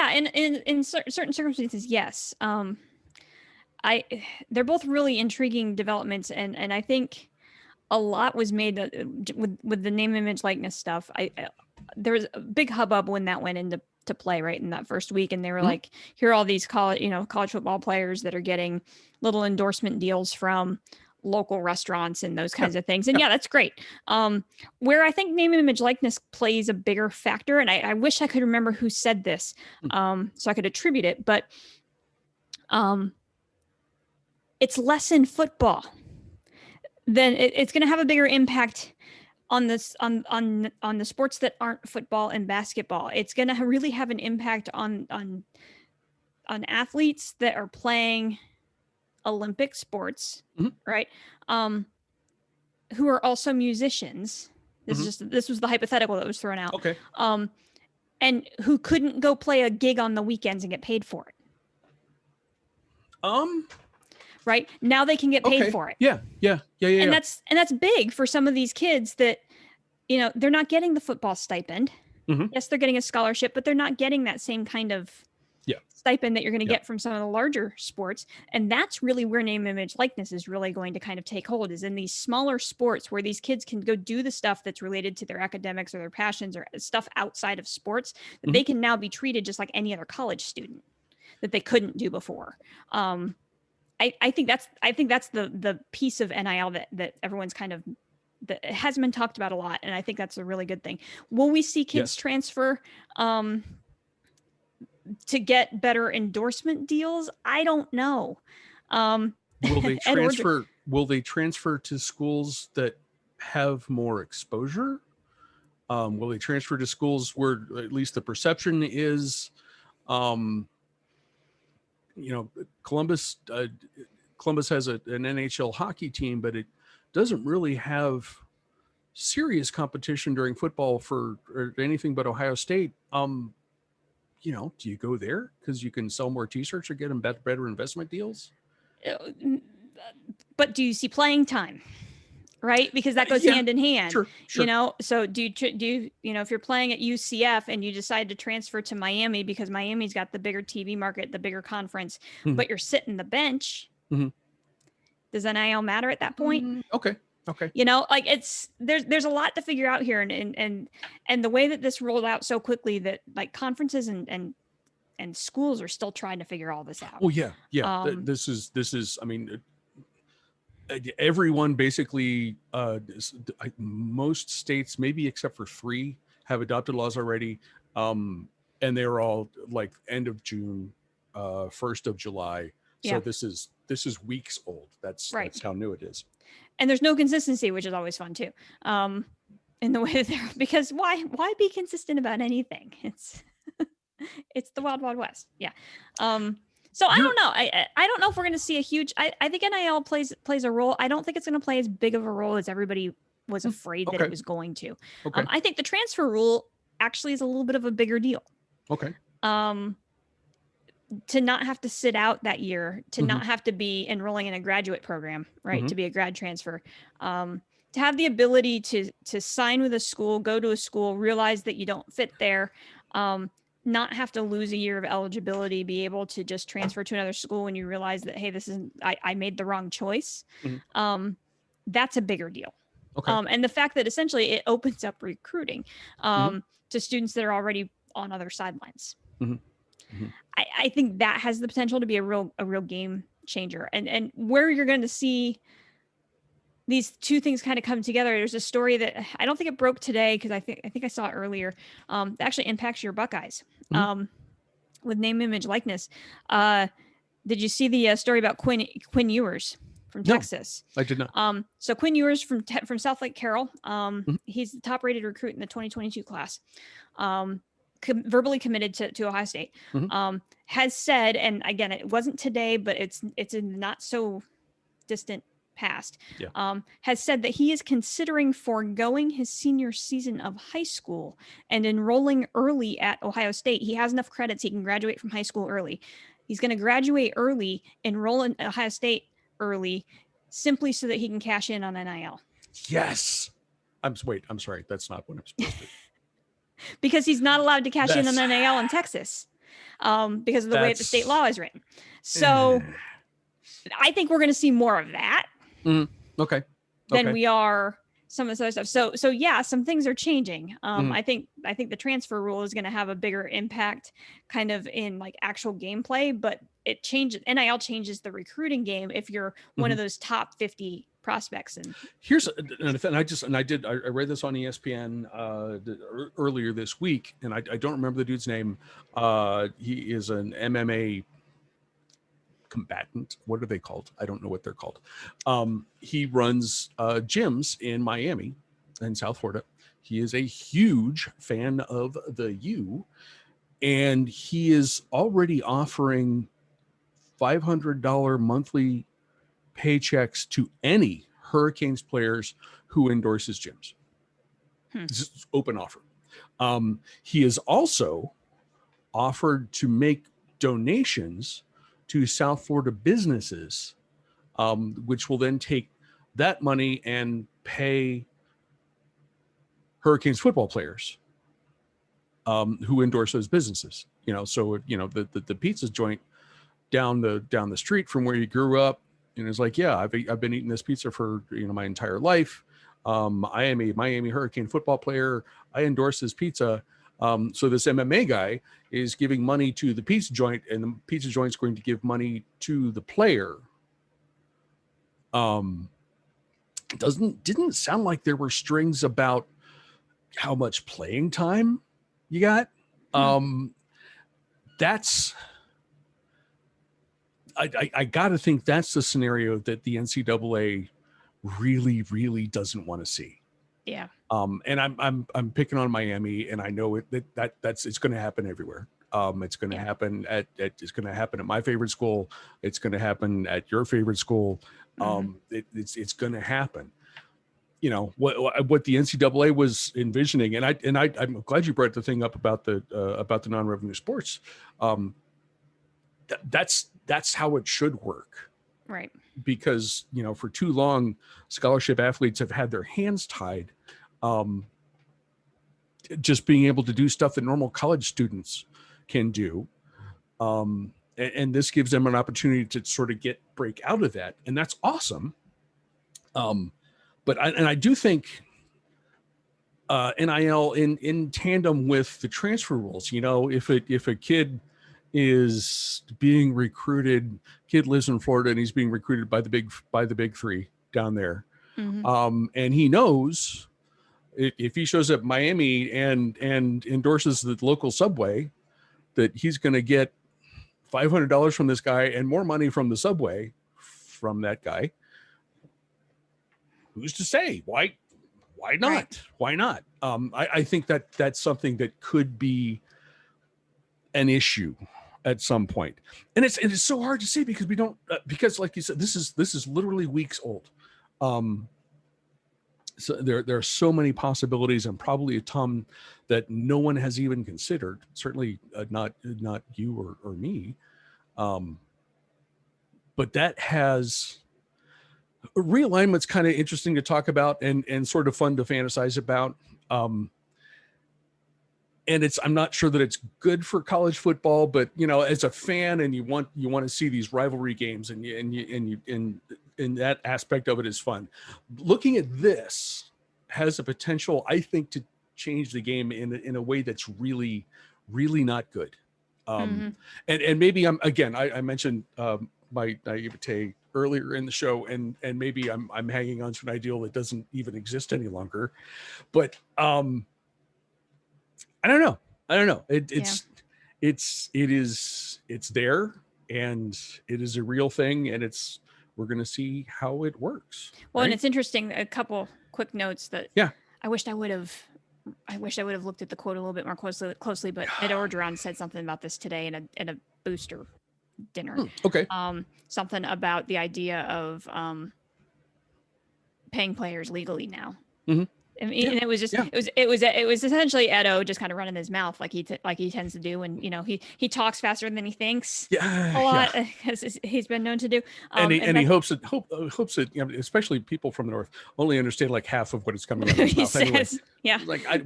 Speaker 2: And in certain circumstances, yes. they're both really intriguing developments, and I think a lot was made with the name, image, likeness stuff. There was a big hubbub when that went into play right in that first week, and they were like, here are all these college football players that are getting little endorsement deals from local restaurants and those kinds of things. And that's great. Where I think name, image, likeness plays a bigger factor, and I wish I could remember who said this, so I could attribute it, but it's less in football. Then it's going to have a bigger impact on this on the sports that aren't football and basketball. It's going to really have an impact on athletes that are playing Olympic sports, right? Who are also musicians. This was the hypothetical that was thrown out.
Speaker 1: Okay.
Speaker 2: And who couldn't go play a gig on the weekends and get paid for it. Right now they can get paid for it.
Speaker 1: Yeah. And
Speaker 2: that's big for some of these kids that, they're not getting the football stipend. Yes, they're getting a scholarship, but they're not getting that same kind of stipend that you're going to get from some of the larger sports. And that's really where name, image, likeness is really going to kind of take hold, is in these smaller sports where these kids can go do the stuff that's related to their academics or their passions or stuff outside of sports, that they can now be treated just like any other college student that they couldn't do before. I think that's the piece of NIL that everyone's kind of, that hasn't been talked about a lot, and I think that's a really good thing. Will we see kids transfer to get better endorsement deals? I don't know.
Speaker 1: Will they transfer? Will they transfer to schools that have more exposure? Will they transfer to schools where at least the perception is? Columbus has an NHL hockey team, but it doesn't really have serious competition during football for anything but Ohio State. Do you go there because you can sell more T-shirts or get them better investment deals?
Speaker 2: But do you see playing time? Right? Because that goes hand in hand.
Speaker 1: Sure.
Speaker 2: So do you, if you're playing at UCF and you decide to transfer to Miami because Miami's got the bigger TV market, the bigger conference, but you're sitting the bench, does NIL matter at that point?
Speaker 1: Okay.
Speaker 2: There's a lot to figure out here, and the way that this rolled out so quickly that like conferences and schools are still trying to figure all this out.
Speaker 1: Oh yeah. This is, I mean, everyone basically, most states, maybe except for 3, have adopted laws already. And they're all like end of June, 1st of July. So this is weeks old. That's how new it is.
Speaker 2: And there's no consistency, which is always fun too. In the way that because why be consistent about anything? It's the wild, wild west. Yeah. So I don't know. I don't know if we're going to see a huge. I think NIL plays a role. I don't think it's going to play as big of a role as everybody was afraid that it was going to.
Speaker 1: Okay.
Speaker 2: I think the transfer rule actually is a little bit of a bigger deal.
Speaker 1: Okay.
Speaker 2: To not have to sit out that year, to not have to be enrolling in a graduate program, right? To be a grad transfer, to have the ability to sign with a school, go to a school, realize that you don't fit there, not have to lose a year of eligibility, be able to just transfer to another school when you realize that, hey, this isn't, I made the wrong choice. That's a bigger deal.
Speaker 1: Okay.
Speaker 2: And the fact that essentially it opens up recruiting to students that are already on other sidelines. I think that has the potential to be a real game changer. And where you're going to see these two things kind of come together. There's a story that I don't think it broke today, because I think I saw it earlier. That actually impacts your Buckeyes with name, image, likeness. Did you see the story about Quinn Ewers from Texas?
Speaker 1: No, I did not.
Speaker 2: So Quinn Ewers from South Lake Carroll. He's the top rated recruit in the 2022 class. Verbally committed to Ohio State. Has said, and again, it wasn't today, but it's in not so distant past, has said that he is considering foregoing his senior season of high school and enrolling early at Ohio State. He has enough credits, he can graduate from high school early. He's going to graduate early, enroll in Ohio State early, simply so that he can cash in on NIL.
Speaker 1: Yes. I'm sorry. That's not what I'm supposed to.
Speaker 2: Because he's not allowed to cash in on NIL in Texas, because of the way the state law is written. So I think we're going to see more of that.
Speaker 1: Okay.
Speaker 2: Than we are some of this other stuff. So yeah, some things are changing. I think the transfer rule is going to have a bigger impact kind of in like actual gameplay, but it changes, NIL changes the recruiting game if you're one of those top 50 prospects. And
Speaker 1: here's, and I read this on ESPN earlier this week, and I don't remember the dude's name. He is an MMA combatant. What are they called? I don't know what they're called. He runs gyms in Miami and South Florida. He is a huge fan of the U, and he is already offering $500 monthly paychecks to any Hurricanes players who endorse his gyms. It's open offer. He is also offered to make donations to South Florida businesses, which will then take that money and pay Hurricanes football players who endorse those businesses. So the pizza joint down the street from where you grew up, and it's like, yeah, I've been eating this pizza for my entire life. I am a Miami Hurricane football player. I endorse this pizza. So this MMA guy is giving money to the pizza joint, and the pizza joint's going to give money to the player. Didn't sound like there were strings about how much playing time you got. That's, I got to think that's the scenario that the NCAA really, really doesn't want to see.
Speaker 2: Yeah.
Speaker 1: And I'm picking on Miami, and I know it's going to happen everywhere. It's going to happen it's going to happen at my favorite school. It's going to happen at your favorite school. It's going to happen. What the NCAA was envisioning, and I'm glad you brought the thing up about the non-revenue sports. That's how it should work.
Speaker 2: Right.
Speaker 1: Because, for too long, scholarship athletes have had their hands tied, just being able to do stuff that normal college students can do. And this gives them an opportunity to sort of break out of that. And that's awesome. But I do think NIL in tandem with the transfer rules, if a kid is being recruited, kid lives in Florida and he's being recruited by the big three down there. And he knows if he shows up Miami and endorses the local Subway, that he's going to get $500 from this guy and more money from the Subway from that guy. Who's to say? Why not? Right. Why not? I think that's something that could be an issue at some point, and it's so hard to say because we don't because, like you said, this is literally weeks old. So there are so many possibilities, and probably a ton that no one has even considered. Certainly not you or me. But that has realignment's kind of interesting to talk about and sort of fun to fantasize about. And I'm not sure that it's good for college football, but as a fan, and you want to see these rivalry games, and that aspect of it is fun. Looking at this has a potential, I think, to change the game in a way that's really, really not good. And maybe I mentioned my naivete earlier in the show, and maybe I'm hanging on to an ideal that doesn't even exist any longer, but I don't know. It's there, and it is a real thing, and we're going to see how it works.
Speaker 2: Well,
Speaker 1: right?
Speaker 2: And it's interesting. A couple quick notes that I wish I would have looked at the quote a little bit more closely, but Ed Orgeron said something about this today in a booster dinner.
Speaker 1: Okay.
Speaker 2: Something about the idea of paying players legally now. I mean, and it was just it was essentially Edo just kind of running his mouth like he tends to do, and he talks faster than he thinks a lot, as he's been known to do.
Speaker 1: And he hopes that especially people from the North only understand like half of what is coming out of his mouth anyway.
Speaker 2: Yeah.
Speaker 1: Like, Ed,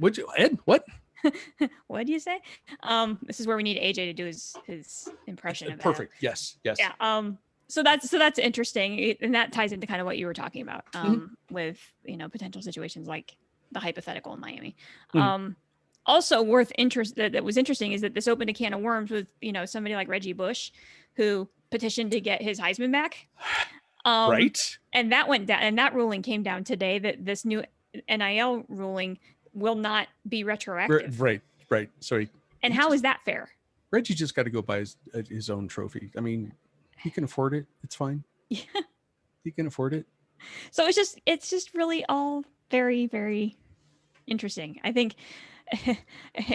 Speaker 1: what?
Speaker 2: What do you say? This is where we need AJ to do his impression of
Speaker 1: Perfect. Yes.
Speaker 2: Yeah. So that's interesting, and that ties into kind of what you were talking about with potential situations like the hypothetical in Miami. Also worth interest that was interesting is that this opened a can of worms with somebody like Reggie Bush, who petitioned to get his Heisman back.
Speaker 1: Right.
Speaker 2: And that went down, and that ruling came down today that this new NIL ruling will not be retroactive.
Speaker 1: Right. So
Speaker 2: how is that fair?
Speaker 1: Reggie just got to go buy his own trophy. I mean, he can afford it. It's fine.
Speaker 2: Yeah.
Speaker 1: He can afford it.
Speaker 2: So it's just really all very, very interesting. I think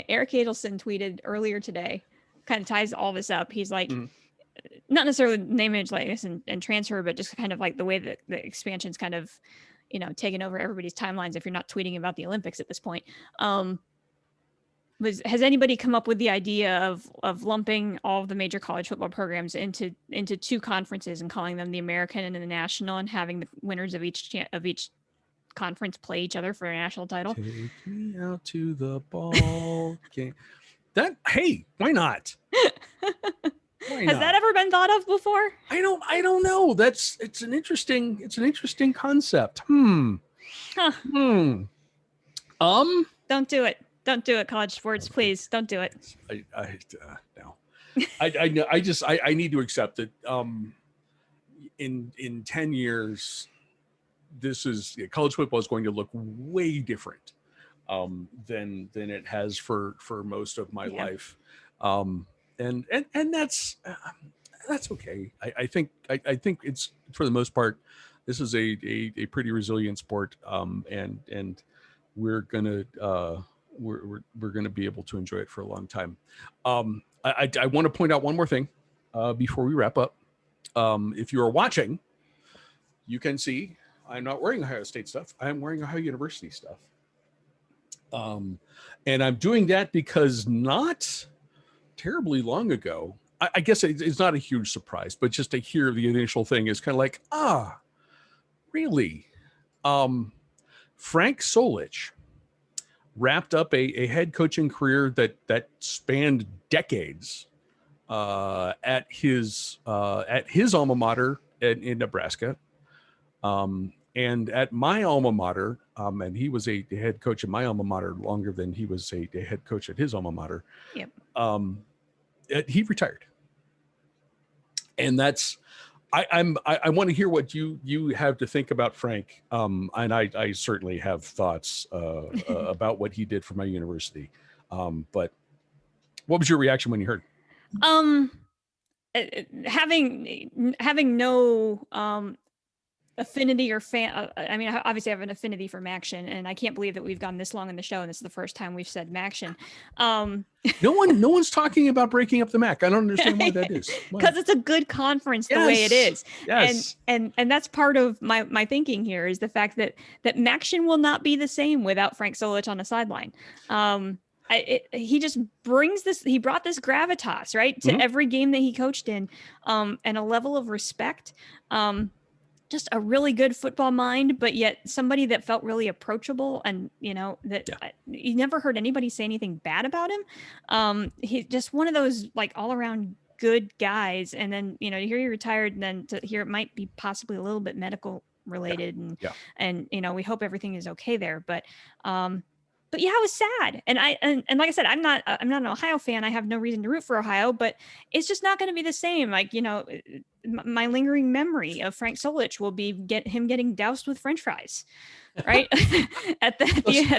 Speaker 2: Eric Adelson tweeted earlier today, kind of ties all this up. He's like, not necessarily name, image, likeness, and transfer, but just kind of like the way that the expansion's kind of, taken over everybody's timelines if you're not tweeting about the Olympics at this point. Has anybody come up with the idea of lumping all of the major college football programs into two conferences and calling them the American and the National, and having the winners of each conference play each other for a national title?
Speaker 1: Take me out to the ball game. Hey, why not?
Speaker 2: Has that ever been thought of before?
Speaker 1: I don't know. It's an interesting concept.
Speaker 2: Don't do it. Don't do it, college sports, please. Don't do it.
Speaker 1: No. I need to accept that in 10 years, college football is going to look way different than it has for most of my life. And that's okay. I think it's, for the most part, this is a pretty resilient sport. And we're gonna be able to enjoy it for a long time. I want to point out one more thing before we wrap up. If you are watching, you can see I'm not wearing Ohio State stuff. I'm wearing Ohio University stuff. And I'm doing that because not terribly long ago, I guess it's not a huge surprise, but just to hear the initial thing is kind of like, really? Frank Solich wrapped up a head coaching career that spanned decades at his alma mater in Nebraska, and at my alma mater, and he was a head coach at my alma mater longer than he was a head coach at his alma mater.
Speaker 2: Yep.
Speaker 1: He retired, and that's. I want to hear what you have to think about Frank, and I certainly have thoughts about what he did for my university. But what was your reaction when you heard?
Speaker 2: Having no affinity or fan. I mean, obviously I have an affinity for Maction, and I can't believe that we've gone this long in the show and this is the first time we've said Maction.
Speaker 1: No one's talking about breaking up the MAC. I don't understand why that is.
Speaker 2: Because it's a good conference the way it is. Yes. And that's part of my thinking here is the fact that Maction will not be the same without Frank Solich on the sideline. He just brings this, he brought this gravitas, right, to every game that he coached in, and a level of respect. Just a really good football mind, but yet somebody that felt really approachable, and you never heard anybody say anything bad about him. He's just one of those like all around good guys. And then, to hear he retired, and then to hear it might be possibly a little bit medical related, and we hope everything is okay there. But yeah, it was sad. And like I said, I'm not an Ohio fan. I have no reason to root for Ohio, but it's just not going to be the same. Like, my lingering memory of Frank Solich will be him getting doused with French fries, right?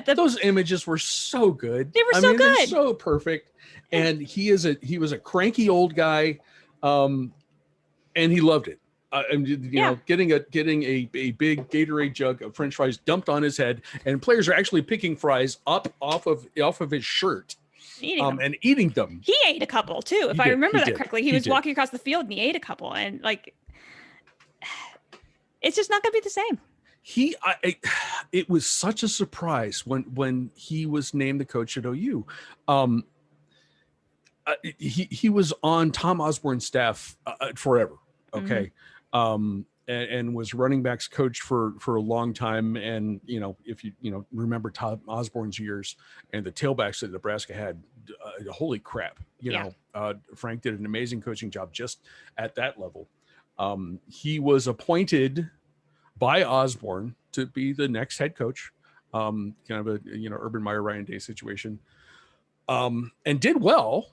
Speaker 1: Those images were so good.
Speaker 2: They were good.
Speaker 1: They're so perfect. And he was a cranky old guy, and he loved it. Getting a big Gatorade jug of French fries dumped on his head, and players are actually picking fries up off of his shirt. Eating them.
Speaker 2: He ate a couple too, if I remember that correctly. He was walking across the field and he ate a couple, and like, it's just not going to be the same.
Speaker 1: It was such a surprise when he was named the coach at OU. He was on Tom Osborne's staff forever. Okay. And was running backs coach for a long time. And, if you remember Tom Osborne's years and the tailbacks that Nebraska had, holy crap, Frank did an amazing coaching job just at that level. He was appointed by Osborne to be the next head coach, kind of a Urban Meyer Ryan Day situation, and did well.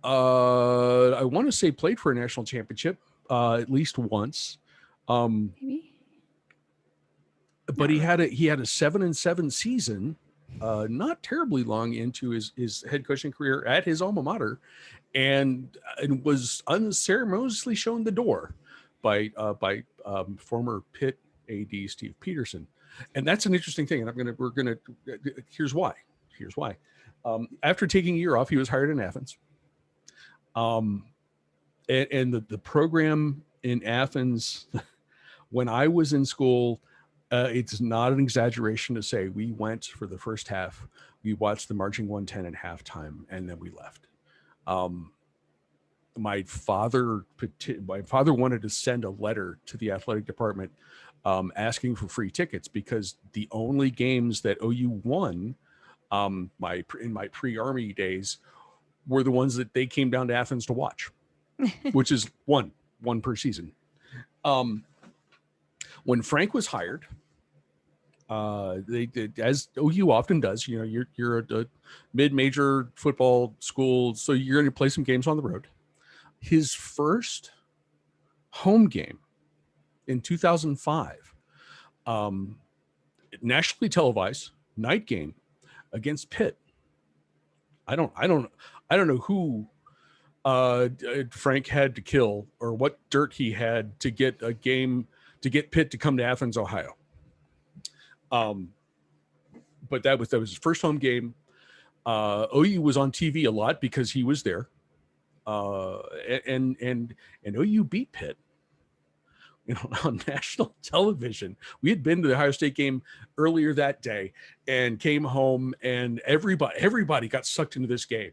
Speaker 1: I want to say played for a national championship at least once.
Speaker 2: Maybe.
Speaker 1: But he had a 7-7 season, not terribly long into his head coaching career at his alma mater, and was unceremoniously shown the door by former Pitt AD Steve Peterson. And that's an interesting thing. And here's why. After taking a year off, he was hired in Athens. And the program in Athens, when I was in school, it's not an exaggeration to say we went for the first half. We watched the marching 110 at halftime, and then we left. My father wanted to send a letter to the athletic department asking for free tickets, because the only games that OU won in my pre-Army days were the ones that they came down to Athens to watch, which is one per season. When Frank was hired, they did, as OU often does, you're a mid-major football school, so you're going to play some games on the road. His first home game in 2005, nationally televised night game against Pitt. I don't know who Frank had to kill or what dirt he had to get a game to get Pitt to come to Athens, Ohio. But that was his first home game. OU was on TV a lot because he was there. And OU beat Pitt, on national television. We had been to the Ohio State game earlier that day and came home, and everybody got sucked into this game.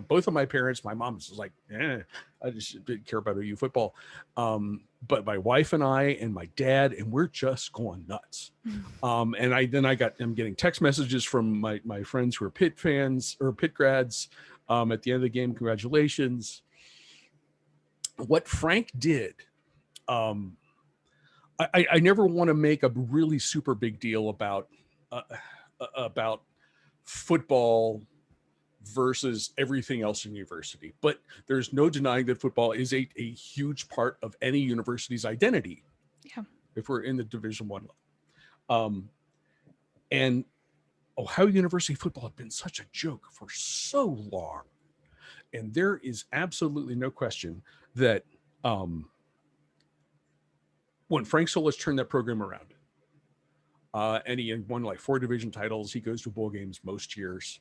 Speaker 1: Both of my parents, my mom was like, I just didn't care about OU football. But my wife and I and my dad, and we're just going nuts. And I'm getting text messages from my friends who are Pitt fans or Pitt grads at the end of the game. Congratulations. What Frank did, I never want to make a really super big deal about football versus everything else in university, but there's no denying that football is a huge part of any university's identity.
Speaker 2: Yeah.
Speaker 1: If we're in the Division I level, and Ohio University football had been such a joke for so long, and there is absolutely no question that when Frank Solis turned that program around, and he won like 4 division titles, he goes to bowl games most years.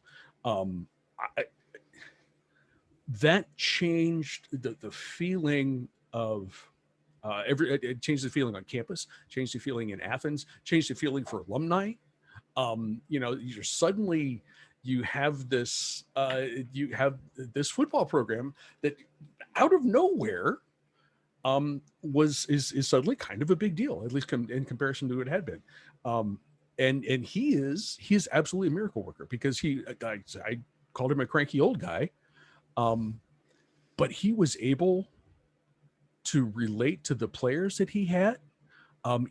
Speaker 1: That changed the feeling of it changed the feeling on campus, changed the feeling in Athens, changed the feeling for alumni. You're suddenly you have this football program that out of nowhere is suddenly kind of a big deal, at least in comparison to what it had been. And he is absolutely a miracle worker, because I called him a cranky old guy, but he was able to relate to the players that he had,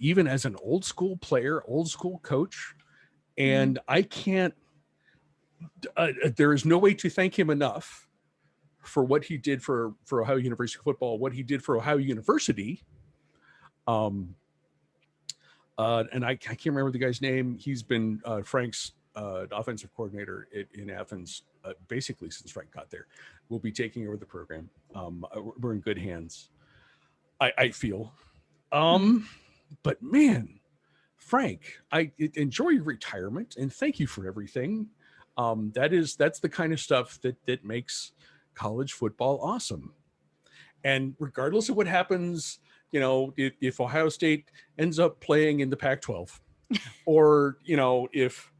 Speaker 1: even as an old school player, old school coach. And I can't, there is no way to thank him enough for what he did for Ohio University football, what he did for Ohio University. And I can't remember the guy's name. He's been Frank's offensive coordinator in Athens basically since Frank got there. We'll be taking over the program. We're in good hands, I feel. But man, Frank, I enjoy your retirement and thank you for everything. That's the kind of stuff that makes college football awesome. And regardless of what happens, if Ohio State ends up playing in the Pac-12, or if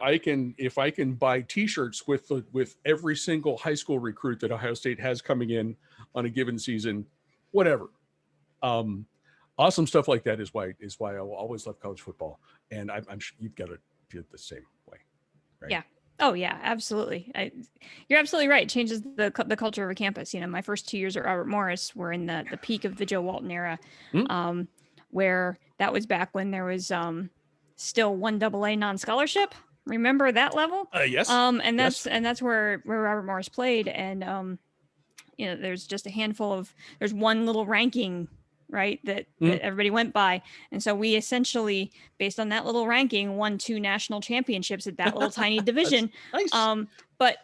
Speaker 1: I can buy T-shirts with every single high school recruit that Ohio State has coming in on a given season, whatever. Awesome stuff like that is why I will always love college football, and I'm sure you've got to feel the same way, right?
Speaker 2: Yeah. Oh yeah, absolutely. You're absolutely right. It changes the culture of a campus. My first 2 years at Robert Morris were in the peak of the Joe Walton era, where that was back when there was still 1AA non-scholarship. Remember that level?
Speaker 1: Yes.
Speaker 2: And that's where Robert Morris played, and there's just a handful of there's one little ranking, right, that everybody went by, and so we essentially, based on that little ranking, won 2 national championships at that little tiny division.
Speaker 1: Nice.
Speaker 2: But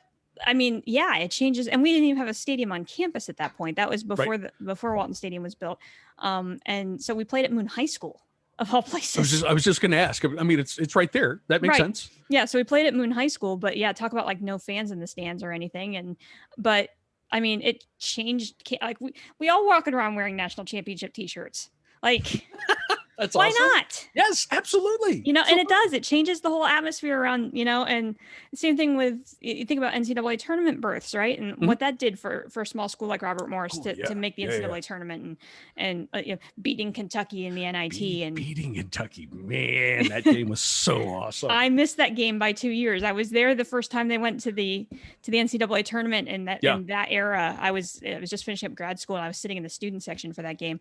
Speaker 2: I mean, yeah, it changes, and we didn't even have a stadium on campus at that point. That was before before Walton Stadium was built, and so we played at Moon High School, of all places.
Speaker 1: I was just going to ask. I mean, it's right there. That makes sense.
Speaker 2: Yeah, so we played at Moon High School, but yeah, talk about like no fans in the stands or anything, but I mean, it changed. Like we all walking around wearing national championship T-shirts. Like,
Speaker 1: that's
Speaker 2: why
Speaker 1: awesome.
Speaker 2: not?
Speaker 1: Yes, absolutely.
Speaker 2: And it does. It changes the whole atmosphere around. And the same thing with, you think about NCAA tournament berths, right? And what that did for a small school like Robert Morris to make the NCAA tournament and beating Kentucky in the NIT
Speaker 1: beating Kentucky, man, that game was so awesome.
Speaker 2: I missed that game by 2 years. I was there the first time they went to the NCAA tournament in that era. I was just finishing up grad school, and I was sitting in the student section for that game.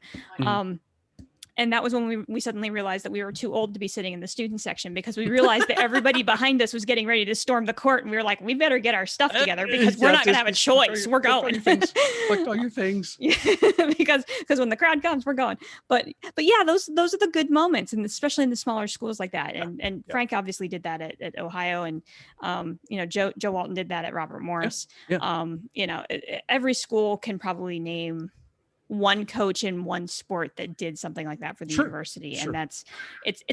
Speaker 2: And that was when we suddenly realized that we were too old to be sitting in the student section, because we realized that everybody behind us was getting ready to storm the court. And we were like, we better get our stuff together, because we're not going to have a choice. We're going.
Speaker 1: Collect all your things.
Speaker 2: because when the crowd comes, we're going. But yeah, those are the good moments, and especially in the smaller schools like that. And Frank obviously did that at Ohio, and Joe Walton did that at Robert Morris. Every school can probably name one coach in one sport that did something like that for the university. And it's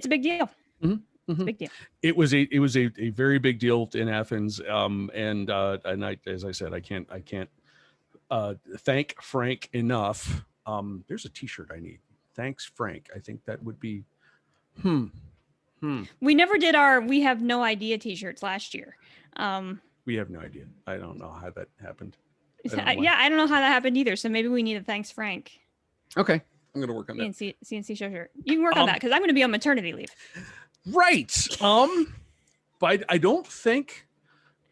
Speaker 2: a big deal. It's a big deal.
Speaker 1: It was a very big deal in Athens. And I, as I said, I can't thank Frank enough. There's a t-shirt I need. Thanks, Frank. I think that would be,
Speaker 2: We never did our We Have No Idea t-shirts last year.
Speaker 1: We have no idea. I don't know how that happened.
Speaker 2: I don't know how that happened either. So maybe we need a thanks, Frank.
Speaker 1: Okay, I'm going to work on that.
Speaker 2: CNC show shirt. You can work on that, because I'm going to be on maternity leave.
Speaker 1: Right. But I don't think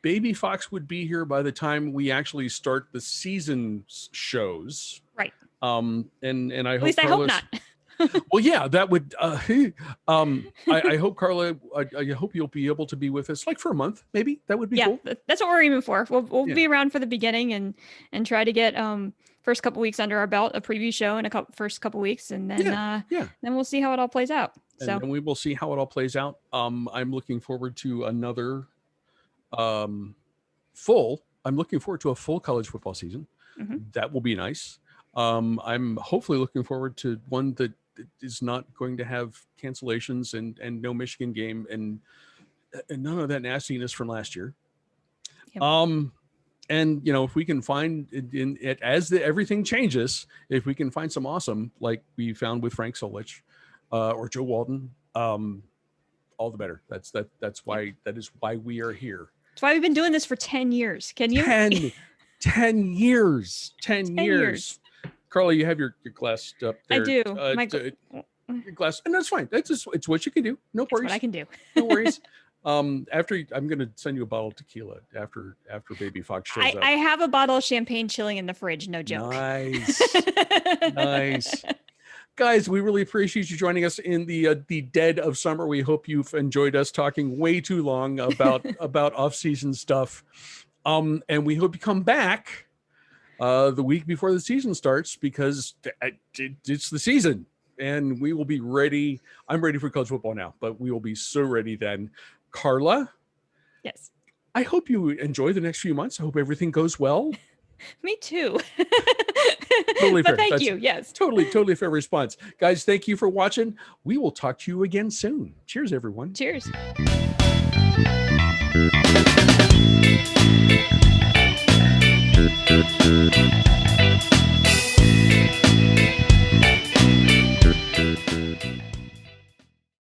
Speaker 1: Baby Fox would be here by the time we actually start the season shows.
Speaker 2: Right.
Speaker 1: And I hope,
Speaker 2: at least I hope not.
Speaker 1: Well, yeah, that would. I hope, Carla. I hope you'll be able to be with us, like, for a month, maybe. That would be cool.
Speaker 2: That's what we're aiming for. We'll be around for the beginning and try to get first couple weeks under our belt, a preview show in first couple weeks, and then then we'll see how it all plays out.
Speaker 1: And we will see how it all plays out. I'm looking forward to another I'm looking forward to a full college football season. That will be nice. I'm hopefully looking forward to one that is not going to have cancellations and no Michigan game and none of that nastiness from last year. And if we can find everything changes, if we can find some awesome, like we found with Frank Solich or Joe Walton, all the better. That is why we are here.
Speaker 2: That's why we've been doing this for 10 years. Can you?
Speaker 1: 10 years. 10 years. Carla, you have your glass up there.
Speaker 2: I do.
Speaker 1: Your glass, and that's fine. It's what you can do. No worries.
Speaker 2: What I can do.
Speaker 1: No worries. I'm going to send you a bottle of tequila after Baby Fox shows up.
Speaker 2: I have a bottle of champagne chilling in the fridge. No joke.
Speaker 1: Nice. Nice. Guys, we really appreciate you joining us in the dead of summer. We hope you've enjoyed us talking way too long about off-season stuff. And we hope you come back the week before the season starts, because it's the season and we will be ready. I'm ready for college football now, but we will be so ready then. Carla?
Speaker 2: Yes.
Speaker 1: I hope you enjoy the next few months. I hope everything goes well.
Speaker 2: Me too.
Speaker 1: Totally fair.
Speaker 2: Thank you. Yes.
Speaker 1: Totally fair response. Guys, thank you for watching. We will talk to you again soon. Cheers, everyone.
Speaker 2: Cheers.